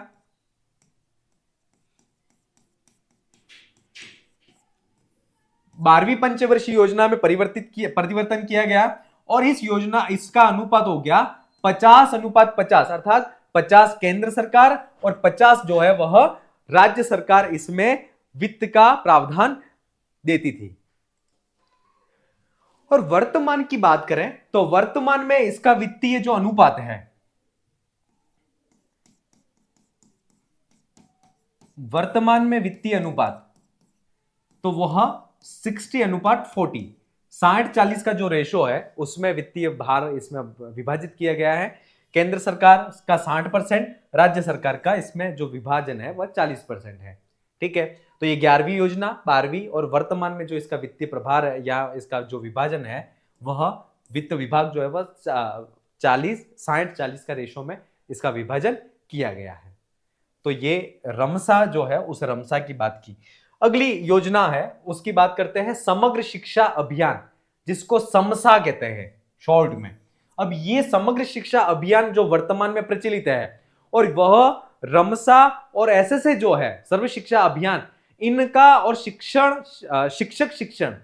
12वीं पंचवर्षीय योजना में परिवर्तन किया गया और इसका अनुपात हो गया 50:50, अर्थात 50 केंद्र सरकार और 50 जो है वह राज्य सरकार इसमें वित्त का प्रावधान देती थी। और वर्तमान की बात करें तो वर्तमान में इसका वित्तीय जो अनुपात है, वर्तमान में वित्तीय अनुपात तो वह 60:40, 60-40 का जो रेशो है उसमें वित्तीय भार इसमें विभाजित किया गया है। केंद्र सरकार का 60%, राज्य सरकार का इसमें जो विभाजन है वह 40% है। ठीक है, तो ये 11वीं योजना, 12वीं और वर्तमान में जो इसका वित्तीय प्रभार है या इसका जो विभाजन है वह वित्त विभाग जो है वह 60-40 का रेशो में इसका विभाजन किया गया है। तो ये रमसा जो है उस रमसा की बात की। अगली योजना है उसकी बात करते हैं समग्र शिक्षा अभियान, जिसको समसा कहते हैं शॉर्ट में। अब ये समग्र शिक्षा अभियान जो वर्तमान में प्रचलित है और वह रमसा और एसएसए जो है सर्व शिक्षा अभियान, इनका और शिक्षक शिक्षण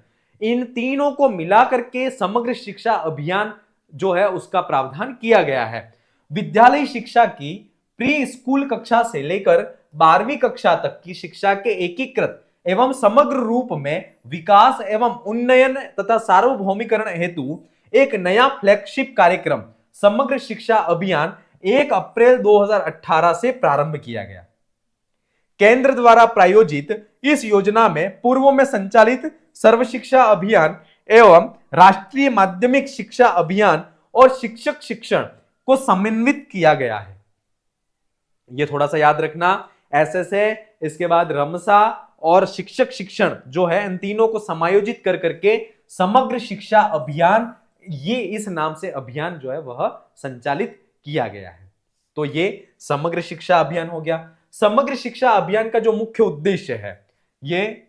इन तीनों को मिलाकर के समग्र शिक्षा अभियान जो है उसका प्रावधान किया गया है। विद्यालय शिक्षा की प्री स्कूल कक्षा से लेकर 12वीं कक्षा तक की शिक्षा के एकीकृत एवं समग्र रूप में विकास एवं उन्नयन तथा सार्वभौमिकरण हेतु एक नया फ्लैगशिप कार्यक्रम समग्र शिक्षा अभियान 1 अप्रैल 2018 से प्रारंभ किया गया। केंद्र द्वारा प्रायोजित इस योजना में पूर्व में संचालित सर्व शिक्षा अभियान एवं राष्ट्रीय माध्यमिक शिक्षा अभियान और शिक्षक शिक्षण को समन्वित किया गया है। ये थोड़ा सा याद रखना, एसएसए, इसके बाद रमसा और शिक्षक शिक्षण जो है, इन तीनों को समायोजित कर करके समग्र शिक्षा अभियान, ये इस नाम से अभियान जो है वह संचालित किया गया है। तो ये समग्र शिक्षा अभियान हो गया। समग्र शिक्षा अभियान का जो मुख्य उद्देश्य है, ये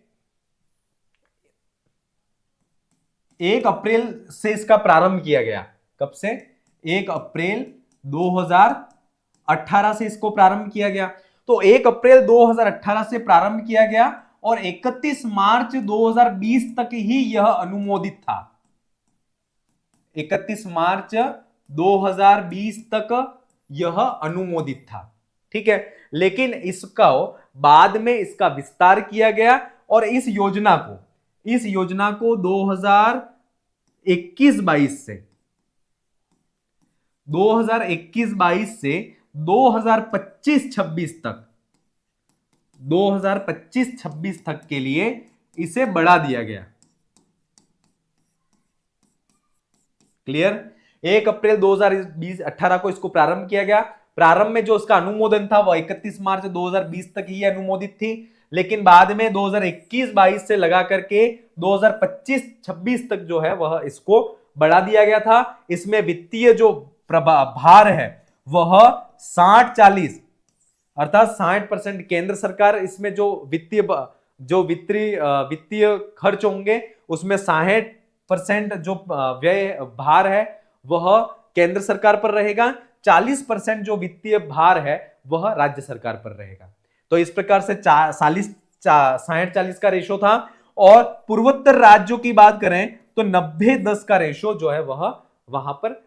1 अप्रैल से इसका प्रारंभ किया गया। कब से? 1 अप्रैल 2018 से इसको प्रारंभ किया गया। तो 1 अप्रैल 2018 से प्रारंभ किया गया और 31 मार्च 2020 तक ही यह अनुमोदित था। 31 मार्च 2020 तक यह अनुमोदित था, ठीक है। लेकिन इसका बाद में इसका विस्तार किया गया और इस योजना को 2021-22 से 2025-26 तक के लिए इसे बढ़ा दिया गया। क्लियर? 1 अप्रैल 2018 को इसको प्रारंभ किया गया। प्रारंभ में जो उसका अनुमोदन था वह 31 मार्च 2020 तक ही अनुमोदित थी, लेकिन बाद में 2021-22 से लगा करके 2025-26 तक जो है वह इसको बढ़ा दिया गया था। इसमें वित्तीय जो भार है वह 60-40 अर्थात 60% केंद्र सरकार, इसमें जो वित्तीय खर्च होंगे उसमें 60% जो व्यय भार है वह केंद्र सरकार पर रहेगा, 40% जो वित्तीय भार है वह राज्य सरकार पर रहेगा। तो इस प्रकार से 60-40 का रेशो था। और पूर्वोत्तर राज्यों की बात करें तो 90-10 का रेशो जो है वह वहां पर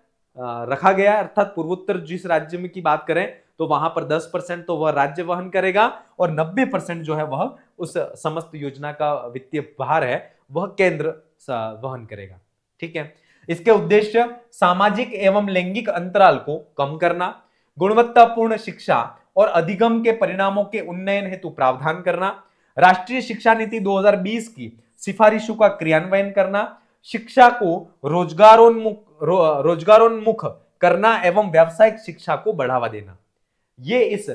रखा गया, अर्थात पूर्वोत्तर जिस राज्य में की बात करें तो वहां पर 10% तो वह राज्य वहन करेगा और 90% जो है वह उस समस्त योजना का वित्तीय भार है वह केंद्र वहन करेगा, ठीक है। इसके उद्देश्य सामाजिक एवं लैंगिक अंतराल को कम करना, गुणवत्तापूर्ण शिक्षा और अधिगम के परिणामों के उन्नयन हेतु प्रावधान करना, राष्ट्रीय शिक्षा नीति 2020 की सिफारिशों का क्रियान्वयन करना, शिक्षा को रोजगारोन्मुख करना एवं व्यावसायिक शिक्षा को बढ़ावा देना। ये इस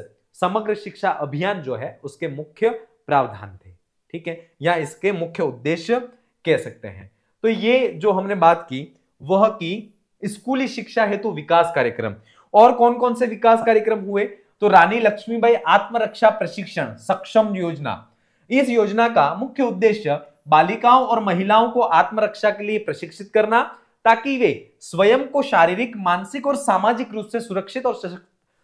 समग्र शिक्षा अभियान जो है उसके मुख्य प्रावधान थे, ठीक है, या इसके मुख्य उद्देश्य कह सकते हैं। तो ये जो हमने बात की वह की स्कूली शिक्षा हेतु विकास कार्यक्रम। और कौन कौन से विकास कार्यक्रम हुए? तो रानी लक्ष्मीबाई आत्मरक्षा प्रशिक्षण सक्षम योजना। इस योजना का मुख्य उद्देश्य बालिकाओं और महिलाओं को आत्मरक्षा के लिए प्रशिक्षित करना, ताकि वे स्वयं को शारीरिक, मानसिक और सामाजिक रूप से सुरक्षित और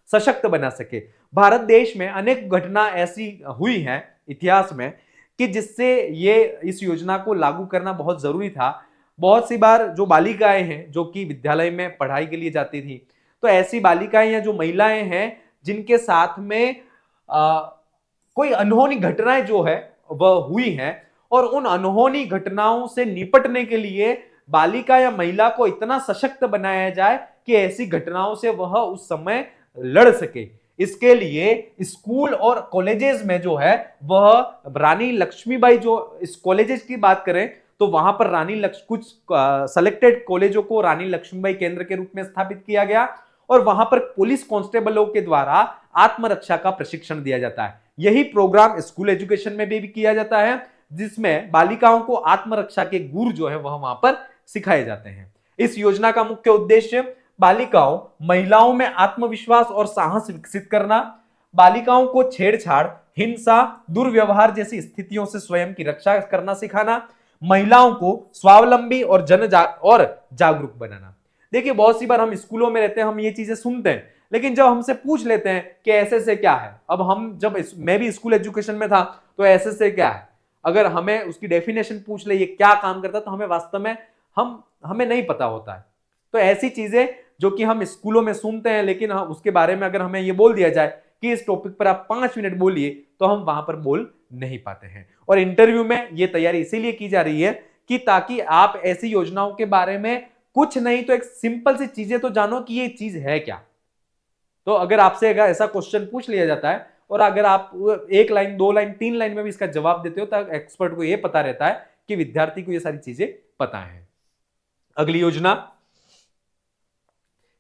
सशक्त बना सके। भारत देश में अनेक घटना ऐसी हुई हैं इतिहास में कि जिससे ये इस योजना को लागू करना बहुत जरूरी था। बहुत सी बार जो बालिकाएं हैं जो कि विद्यालय में पढ़ाई के लिए जाती थी, तो ऐसी बालिकाएं या जो महिलाएं हैं जिनके साथ में कोई अनहोनी घटनाएं जो है वह हुई हैं, और उन अनहोनी घटनाओं से निपटने के लिए बालिका या महिला को इतना सशक्त बनाया जाए कि ऐसी घटनाओं से वह उस समय लड़ सके। इसके लिए स्कूल और कॉलेजेस में जो है वह रानी लक्ष्मीबाई, जो इस कॉलेजेस की बात करें तो वहां पर कुछ सेलेक्टेड कॉलेजों को रानी लक्ष्मीबाई केंद्र के रूप में स्थापित किया गया और वहां पर पुलिस कांस्टेबलों के द्वारा आत्मरक्षा का प्रशिक्षण दिया जाता है। यही प्रोग्राम स्कूल एजुकेशन में भी किया जाता है, जिसमें बालिकाओं को आत्मरक्षा के गुर जो है वह वहां पर सिखाए जाते हैं। इस योजना का मुख्य उद्देश्य बालिकाओं, महिलाओं में आत्मविश्वास और साहस विकसित करना, बालिकाओं को छेड़छाड़, हिंसा, दुर्व्यवहार जैसी स्थितियों से स्वयं की रक्षा करना सिखाना, महिलाओं को स्वावलंबी और जागरूक बनाना। देखिए, बहुत सी बार हम स्कूलों में रहते हैं, हम ये चीजें सुनते हैं, लेकिन जब हमसे पूछ लेते हैं कि ऐसे से क्या है, अब हम मैं भी स्कूल एजुकेशन में था तो ऐसे से क्या है, अगर हमें उसकी डेफिनेशन पूछ ले ये क्या काम करता है तो हमें वास्तव में हमें नहीं पता होता है। तो ऐसी चीजें जो कि हम स्कूलों में सुनते हैं, लेकिन हम उसके बारे में अगर हमें ये बोल दिया जाए कि इस टॉपिक पर आप 5 मिनट बोलिए, तो हम वहां पर बोल नहीं पाते हैं। और इंटरव्यू में ये तैयारी इसीलिए की जा रही है कि ताकि आप ऐसी योजनाओं के बारे में कुछ नहीं तो एक सिंपल सी चीजें तो जानो कि ये चीज है क्या। तो अगर आपसे अगर ऐसा क्वेश्चन पूछ लिया जाता है और अगर आप 1 लाइन 2 लाइन 3 लाइन में भी इसका जवाब देते हो, तो एक्सपर्ट को यह पता रहता है कि विद्यार्थी को ये सारी चीजें पता है। अगली योजना,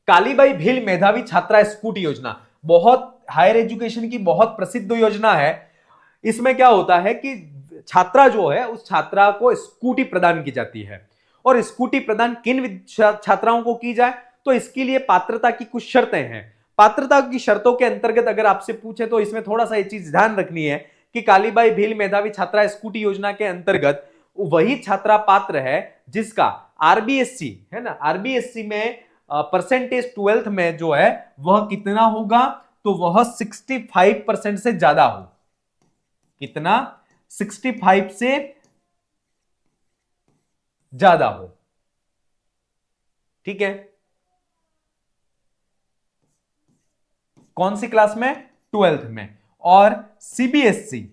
कालीबाई भील मेधावी छात्रा स्कूटी योजना, बहुत हायर एजुकेशन की बहुत प्रसिद्ध योजना है। इसमें क्या होता है कि छात्रा जो है उस छात्रा को स्कूटी प्रदान की जाती है। और स्कूटी प्रदान किन छात्राओं को की जाए, तो इसके लिए पात्रता की कुछ शर्तें हैं। पात्रता की शर्तों के अंतर्गत अगर आपसे पूछे तो इसमें थोड़ा सा ये चीज ध्यान रखनी है कि कालीबाई भील मेधावी छात्रा स्कूटी योजना के अंतर्गत वही छात्रा पात्र है जिसका आरबीएससी है ना, आरबीएससी में परसेंटेज 12th में जो है वह कितना होगा, तो वह 65% से ज्यादा हो। कितना? 65 से ज्यादा हो। ठीक है, कौन सी क्लास में? 12th में। और सीबीएसई,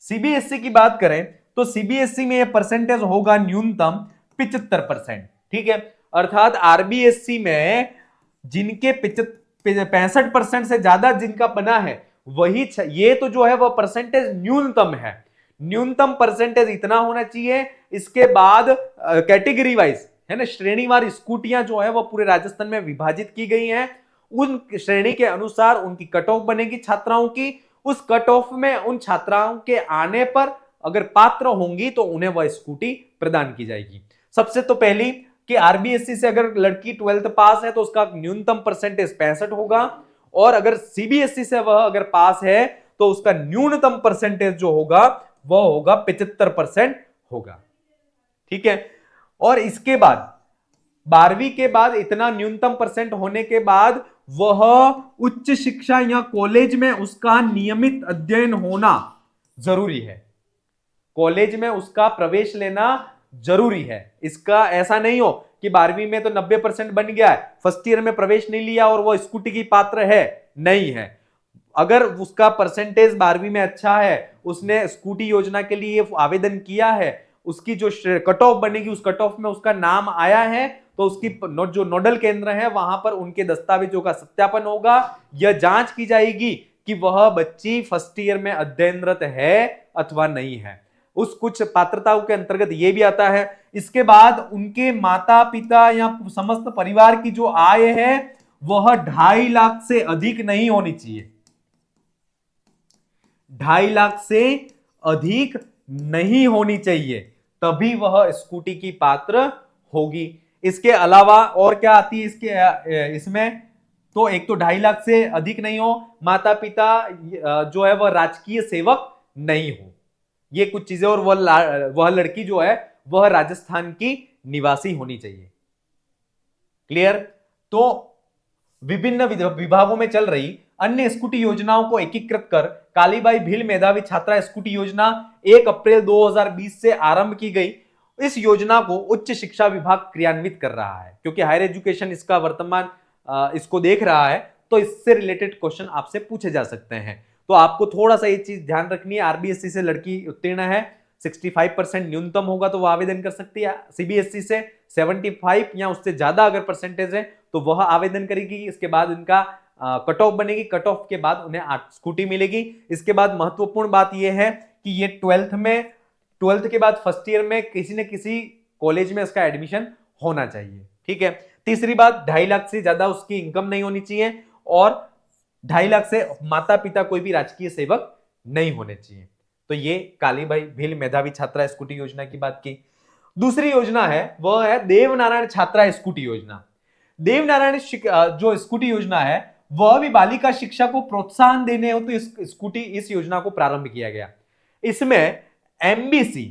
सीबीएसई की बात करें तो सीबीएसई में यह परसेंटेज होगा न्यूनतम 75%। ठीक है, अर्थात आरबीएसई में जिनके 65% से ज्यादा जिनका बना है वही ये तो जो है वह परसेंटेज न्यूनतम है। न्यूनतम परसेंटेज इतना होना चाहिए। इसके बाद कैटेगरी वाइज है ना, श्रेणीवार स्कूटियां जो है वह पूरे राजस्थान में विभाजित की गई हैं। उन श्रेणी के अनुसार उनकी कट ऑफ बनेगी छात्राओं की। उस कट ऑफ में उन छात्राओं के आने पर अगर पात्र होंगी तो उन्हें वह स्कूटी प्रदान की जाएगी। सबसे तो पहली कि आरबीएससी से अगर लड़की 12th पास है तो उसका न्यूनतम परसेंटेज 65 होगा, और अगर सीबीएसई से वह अगर पास है तो उसका न्यूनतम परसेंटेज जो होगा वह होगा 75% होगा। ठीक है, और इसके बाद 12वीं के बाद इतना न्यूनतम परसेंट होने के बाद वह उच्च शिक्षा या कॉलेज में उसका नियमित अध्ययन होना जरूरी है। कॉलेज में उसका प्रवेश लेना जरूरी है। इसका ऐसा नहीं हो कि 12वीं में तो 90% बन गया है, फर्स्ट ईयर में प्रवेश नहीं लिया और वो स्कूटी की पात्र है, नहीं है। अगर उसका परसेंटेज 12वीं में अच्छा है, उसने स्कूटी योजना के लिए आवेदन किया है, उसकी जो कट ऑफ बनेगी उस कट ऑफ में उसका नाम आया है, तो उसकी जो नोडल केंद्र है वहां पर उनके दस्तावेजों का सत्यापन होगा। यह जांच की जाएगी कि वह बच्ची फर्स्ट ईयर में अध्ययनरत है अथवा नहीं है। उस कुछ पात्रताओं के अंतर्गत यह भी आता है। इसके बाद उनके माता पिता या समस्त परिवार की जो आय है वह 2.5 लाख से अधिक नहीं होनी चाहिए। 2.5 लाख से अधिक नहीं होनी चाहिए, तभी वह स्कूटी की पात्र होगी। इसके अलावा और क्या आती है इसमें, तो एक तो 2.5 लाख से अधिक नहीं हो, माता पिता जो है वह राजकीय सेवक नहीं हो, ये कुछ चीजें, और वह लड़की जो है वह राजस्थान की निवासी होनी चाहिए। क्लियर? तो विभिन्न विभागों में चल रही अन्य स्कूटी योजनाओं को एकीकृत कर कालीबाई भील मेधावी छात्रा स्कूटी योजना 1 अप्रैल 2020 से आरंभ की गई। इस योजना को उच्च शिक्षा विभाग क्रियान्वित कर रहा है, क्योंकि हायर एजुकेशन इसका वर्तमान इसको देख रहा है, तो इससे रिलेटेड क्वेश्चन आपसे पूछे जा सकते हैं। तो आपको थोड़ा सा ये चीज ध्यान रखनी है, आरबीएससी से लड़की उत्तीर्ण है, 65% न्यूनतम होगा तो वह आवेदन कर सकती है। सीबीएसई से 75 या उससे ज्यादा अगर परसेंटेज है तो वह आवेदन करेगी। इसके बाद इनका कट ऑफ बनेगी, कट ऑफ के बाद उन्हें स्कूटी मिलेगी। इसके बाद महत्वपूर्ण बात यह है कि ये 12th के बाद फर्स्ट ईयर में किसी न किसी कॉलेज में इसका एडमिशन होना चाहिए। ठीक है, तीसरी बात, 2.5 लाख से ज्यादा उसकी इनकम नहीं होनी चाहिए, और 2.5 लाख से माता पिता कोई भी राजकीय सेवक नहीं होने चाहिए। तो ये कालीबाई भील मेधावी छात्रा स्कूटी योजना की बात की। दूसरी योजना है वह है देवनारायण छात्रा स्कूटी योजना। देवनारायण जो स्कूटी योजना है वह भी बालिका शिक्षा को प्रोत्साहन देने हो तो इस योजना को प्रारंभ किया गया। इसमें एमबीसी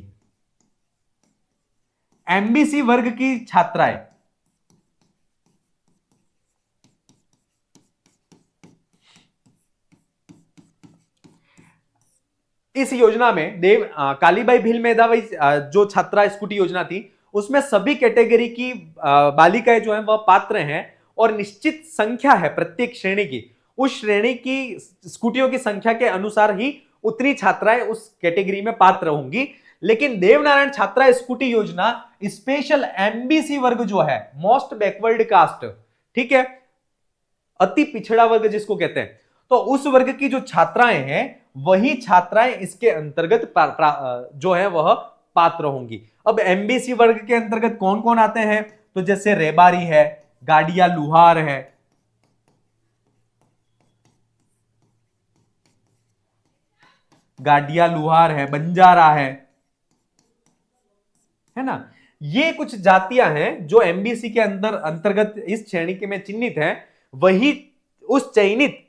एमबीसी वर्ग की छात्राएं, इस योजना में कालीबाई भील मेधावी जो छात्रा स्कूटी योजना थी, उसमें सभी कैटेगरी की बालिकाएं जो है वह पात्र हैं और निश्चित संख्या है प्रत्येक श्रेणी की। उस श्रेणी की स्कूटियों की संख्या के अनुसार ही उतनी छात्राएं उस कैटेगरी में पात्र होंगी। लेकिन देवनारायण छात्रा स्कूटी योजना स्पेशल एमबीसी वर्ग जो है, मोस्ट बैकवर्ड कास्ट, ठीक है, अति पिछड़ा वर्ग जिसको कहते हैं, तो उस वर्ग की जो छात्राएं हैं वही छात्राएं इसके अंतर्गत जो है वह पात्र होंगी। अब एमबीसी वर्ग के अंतर्गत कौन कौन आते हैं? तो जैसे रेबारी है, गाडिया लुहार है, बंजारा है ना। ये कुछ जातियां हैं जो एमबीसी के अंतर्गत इस श्रेणी के में चिन्हित हैं। वही उस चिन्हित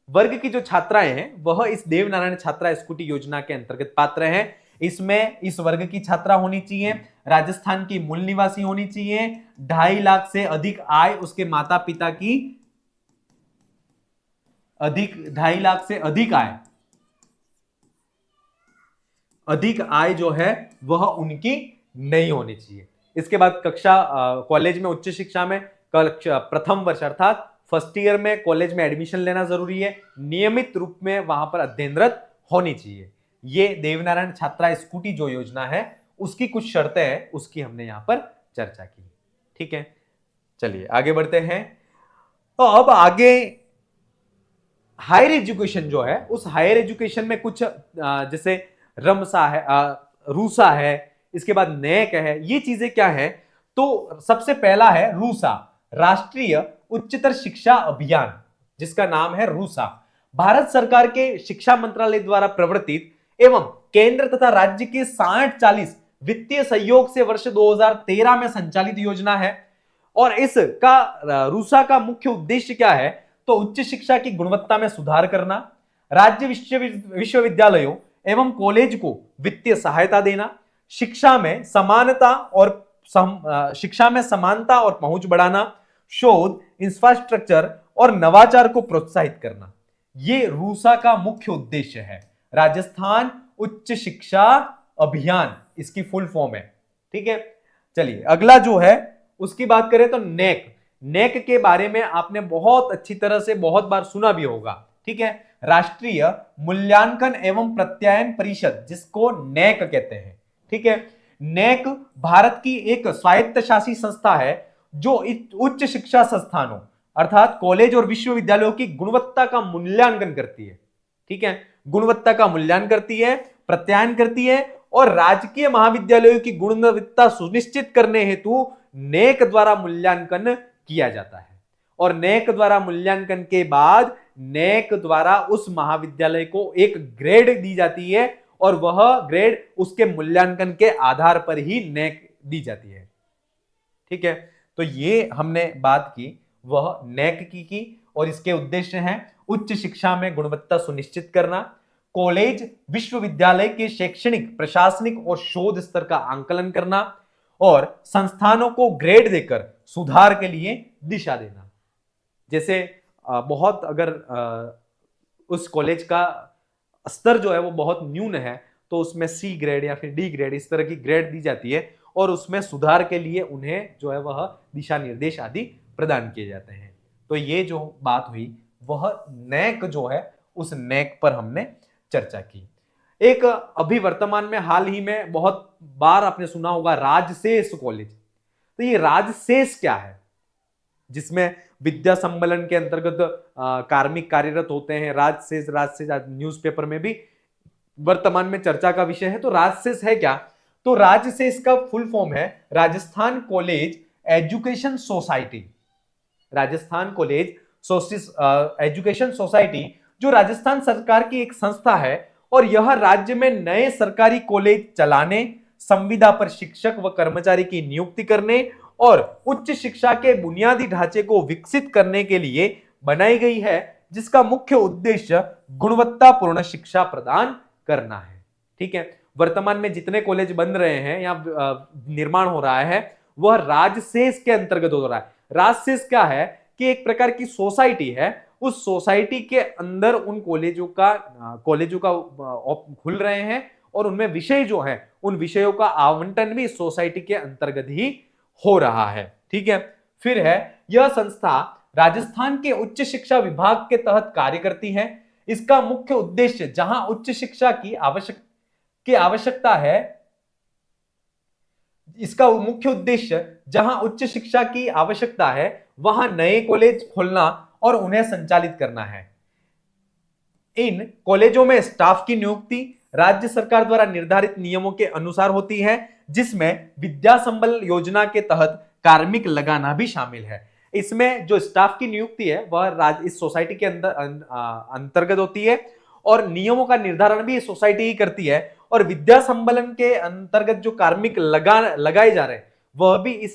वर्ग की जो छात्राएं हैं वह इस देवनारायण छात्रा स्कूटी योजना के अंतर्गत पात्र हैं। इसमें इस वर्ग की छात्रा होनी चाहिए, राजस्थान की मूल निवासी होनी चाहिए, 2.5 लाख से अधिक आय उसके माता पिता की, 2.5 लाख से अधिक आय जो है वह उनकी नहीं होनी चाहिए। इसके बाद कॉलेज में उच्च शिक्षा में प्रथम वर्ष अर्थात फर्स्ट ईयर में कॉलेज में एडमिशन लेना जरूरी है। नियमित रूप में वहां पर अध्ययनरत होनी चाहिए। ये देवनारायण छात्रा स्कूटी जो योजना है उसकी कुछ शर्तें हैं, उसकी हमने यहां पर चर्चा की। ठीक है, चलिए आगे बढ़ते हैं। तो अब आगे हायर एजुकेशन जो है, उस हायर एजुकेशन में कुछ जैसे रमसा है, रूसा है, इसके बाद नैक है, ये चीजें क्या है? तो सबसे पहला है रूसा, राष्ट्रीय उच्चतर शिक्षा अभियान, जिसका नाम है रूसा। भारत सरकार के शिक्षा मंत्रालय द्वारा प्रवर्तित एवं केंद्र तथा राज्य के 60-40 वित्तीय सहयोग से वर्ष 2013 में संचालित योजना है। और इसका रूसा का मुख्य उद्देश्य क्या है? तो उच्च शिक्षा की गुणवत्ता में सुधार करना, राज्य विश्वविद्यालयों एवं कॉलेज को वित्तीय सहायता देना, शिक्षा में समानता और पहुंच बढ़ाना, शोध, इंफ्रास्ट्रक्चर और नवाचार को प्रोत्साहित करना, ये रूसा का मुख्य उद्देश्य है। राजस्थान उच्च शिक्षा अभियान इसकी फुल फॉर्म है। ठीक है, चलिए अगला जो है उसकी बात करें तो नेक के बारे में आपने बहुत अच्छी तरह से बहुत बार सुना भी होगा। ठीक है, राष्ट्रीय मूल्यांकन एवं प्रत्यायन परिषद, जिसको नेक कहते हैं। ठीक है, नेक भारत की एक स्वायत्तशासी संस्था है जो उच्च शिक्षा संस्थानों अर्थात कॉलेज और विश्वविद्यालयों की गुणवत्ता का मूल्यांकन करती है। ठीक है, गुणवत्ता का मूल्यांकन करती है, प्रत्यायन करती है और राजकीय महाविद्यालयों की गुणवत्ता सुनिश्चित करने हेतु नेक द्वारा मूल्यांकन किया जाता है। और नेक द्वारा मूल्यांकन के बाद नेक द्वारा उस महाविद्यालय को एक ग्रेड दी जाती है और वह ग्रेड उसके मूल्यांकन के आधार पर ही नेक दी जाती है। ठीक है, तो ये हमने बात की वह नेक की और इसके उद्देश्य हैं उच्च शिक्षा में गुणवत्ता सुनिश्चित करना, कॉलेज विश्वविद्यालय के शैक्षणिक, प्रशासनिक और शोध स्तर का आंकलन करना और संस्थानों को ग्रेड देकर सुधार के लिए दिशा देना। जैसे बहुत अगर उस कॉलेज का स्तर जो है वो बहुत न्यून है तो उसमें सी ग्रेड या फिर डी ग्रेड इस तरह की ग्रेड दी जाती है और उसमें सुधार के लिए उन्हें जो है वह दिशा निर्देश आदि प्रदान किए जाते हैं। तो ये जो बात हुई वह नेक जो है उस नेक पर हमने चर्चा की। एक अभी वर्तमान में हाल ही में बहुत बार आपने सुना होगा राजशेष कॉलेज। तो ये राजशेष क्या है? जिसमें विद्या सम्मेलन के अंतर्गत कार्मिक कार्यरत होते हैं। राजशेष न्यूज़पेपर में भी वर्तमान में चर्चा का विषय है। तो राजशेष है क्या? तो राजशेष का फुल फॉर्म है Rajasthan college education society. Rajasthan college education society जो राजस्थान सरकार की एक संस्था है और यह राज्य में नए सरकारी कॉलेज चलाने, संविदा पर शिक्षक व कर्मचारी की नियुक्ति करने और उच्च शिक्षा के बुनियादी ढांचे को विकसित करने के लिए बनाई गई है, जिसका मुख्य उद्देश्य गुणवत्तापूर्ण शिक्षा प्रदान करना है। ठीक है, वर्तमान में जितने कॉलेज बन रहे हैं या निर्माण हो रहा है वह राजशेष के अंतर्गत हो रहा है। राजशेष क्या है कि एक प्रकार की सोसाइटी है उस सोसाइटी के अंदर उन कॉलेजों का खुल रहे हैं और उनमें विषय जो है उन विषयों का आवंटन भी सोसाइटी के अंतर्गत ही हो रहा है। ठीक है, फिर है यह संस्था राजस्थान के उच्च शिक्षा विभाग के तहत कार्य करती है। इसका मुख्य उद्देश्य जहां उच्च शिक्षा की आवश्यकता है, इसका मुख्य उद्देश्य जहां उच्च शिक्षा की आवश्यकता है वहां नए कॉलेज खोलना और उन्हें संचालित करना है। इन कॉलेजों में स्टाफ की नियुक्ति राज्य सरकार द्वारा निर्धारित नियमों के अनुसार होती है, जिसमें विद्या संबल योजना के तहत कार्मिक लगाना भी शामिल है। इसमें जो स्टाफ की नियुक्ति है वह इस सोसाइटी के अंदर अंतर्गत होती है और नियमों का निर्धारण भी सोसाइटी ही करती है और विद्या संबलन के अंतर्गत जो कार्मिक लगाए जा रहे हैं वह भी इस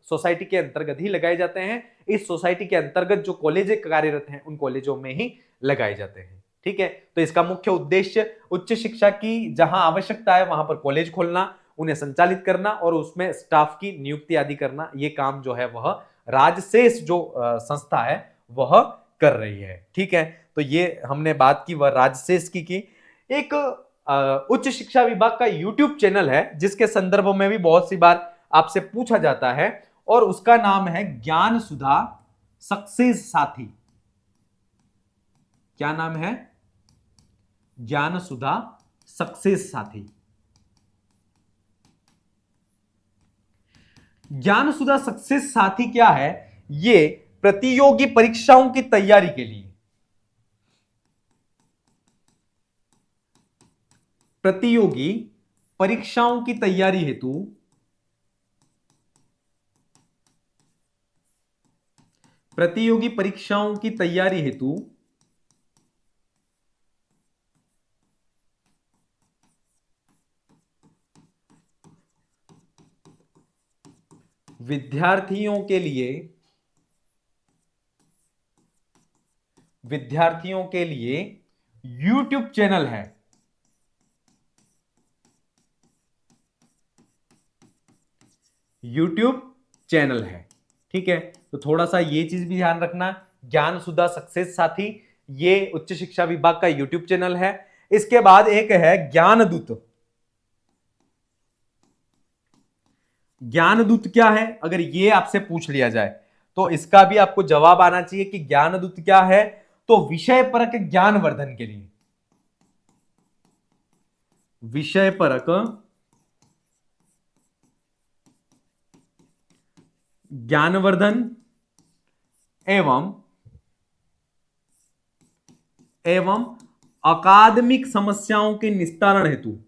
सोसाइटी के अंतर्गत ही लगाए जाते हैं। इस सोसाइटी के अंतर्गत जो कॉलेज कार्यरत हैं उन कॉलेजों में ही लगाए जाते हैं। ठीक है, तो इसका मुख्य उद्देश्य उच्च शिक्षा की जहां आवश्यकता है वहां पर कॉलेज खोलना, उन्हें संचालित करना और उसमें स्टाफ की नियुक्ति आदि करना, ये काम जो है वह राजशेष जो संस्था है वह कर रही है। ठीक है, तो ये हमने बात की वह राजशेष की। एक उच्च शिक्षा विभाग का यूट्यूब चैनल है जिसके संदर्भ में भी बहुत सी बार आपसे पूछा जाता है और उसका नाम है ज्ञान सुधा सक्सेस साथी। क्या नाम है? ज्ञान सुधा सक्सेस साथी। ज्ञान सुधा सक्सेस साथी क्या है? ये प्रतियोगी परीक्षाओं की तैयारी के लिए, प्रतियोगी परीक्षाओं की तैयारी हेतु प्रतियोगी परीक्षाओं की तैयारी हेतु विद्यार्थियों के लिए YouTube चैनल है। YouTube चैनल है। ठीक है, तो थोड़ा सा ये चीज भी ध्यान रखना, ज्ञान सुधा सक्सेस साथी ये उच्च शिक्षा विभाग का YouTube चैनल है। इसके बाद एक है ज्ञानदूत। ज्ञानदूत क्या है? अगर ये आपसे पूछ लिया जाए तो इसका भी आपको जवाब आना चाहिए कि ज्ञानदूत क्या है। तो विषय परक ज्ञानवर्धन के लिए, विषय परक ज्ञानवर्धन एवं अकादमिक समस्याओं के निस्तारण हेतु,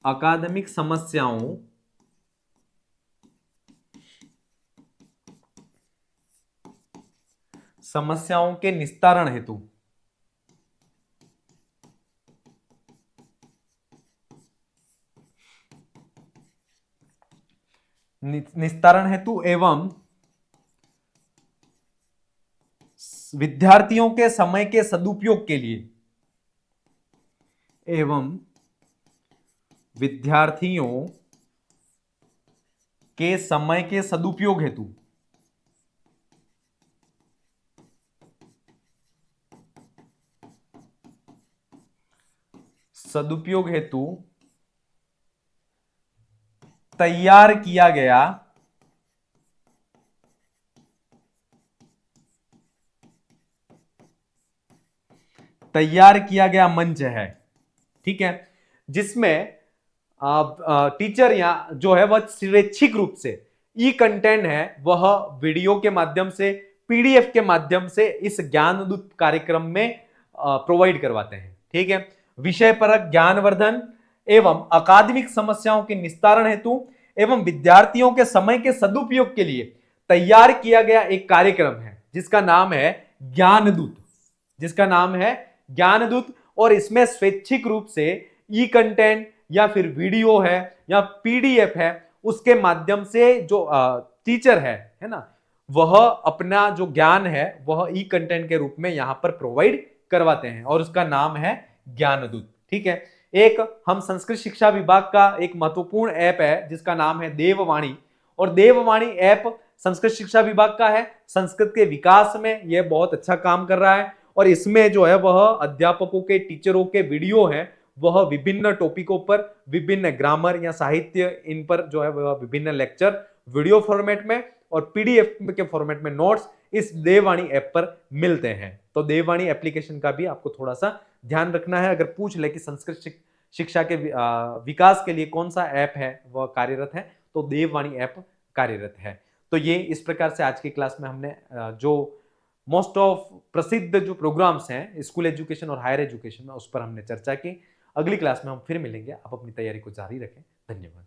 अकादमिक समस्याओं के निस्तारण हेतु एवं विद्यार्थियों के समय के सदुपयोग के लिए, एवं विद्यार्थियों के समय के सदुपयोग हेतु तैयार किया गया मंच है। ठीक है, जिसमें टीचर या जो है वह स्वैच्छिक रूप से ई कंटेंट है वह वीडियो के माध्यम से, पीडीएफ के माध्यम से इस ज्ञानदूत कार्यक्रम में प्रोवाइड करवाते हैं। ठीक है, विषय परक ज्ञानवर्धन एवं अकादमिक समस्याओं के निस्तारण हेतु एवं विद्यार्थियों के समय के सदुपयोग के लिए तैयार किया गया एक कार्यक्रम है जिसका नाम है ज्ञानदूत। और इसमें स्वैच्छिक रूप से ई कंटेंट या फिर वीडियो है या पीडीएफ है, उसके माध्यम से जो टीचर है ना, वह अपना जो ज्ञान है वह ई कंटेंट के रूप में यहां पर प्रोवाइड करवाते हैं और उसका नाम है ज्ञानदूत। ठीक है, एक हम संस्कृत शिक्षा विभाग का एक महत्वपूर्ण ऐप है जिसका नाम है देववाणी, और देववाणी ऐप संस्कृत शिक्षा विभाग का है। संस्कृत के विकास में यह बहुत अच्छा काम कर रहा है और इसमें जो है वह अध्यापकों के, टीचरों के वीडियो हैं, वह विभिन्न टॉपिकों पर, विभिन्न ग्रामर या साहित्य, इन पर जो है वह विभिन्न लेक्चर वीडियो फॉर्मेट में और पीडीएफ के फॉर्मेट में नोट्स इस देववाणी ऐप पर मिलते हैं। तो देववाणी एप्लीकेशन का भी आपको थोड़ा सा ध्यान रखना है। अगर पूछ ले कि संस्कृत शिक्षा के विकास के लिए कौन सा ऐप है वह कार्यरत है, तो देववाणी ऐप कार्यरत है। तो ये इस प्रकार से आज की क्लास में हमने जो मोस्ट ऑफ प्रसिद्ध जो प्रोग्राम्स हैं स्कूल एजुकेशन और हायर एजुकेशन में, उस पर हमने चर्चा की। अगली क्लास में हम फिर मिलेंगे। आप अपनी तैयारी को जारी रखें। धन्यवाद।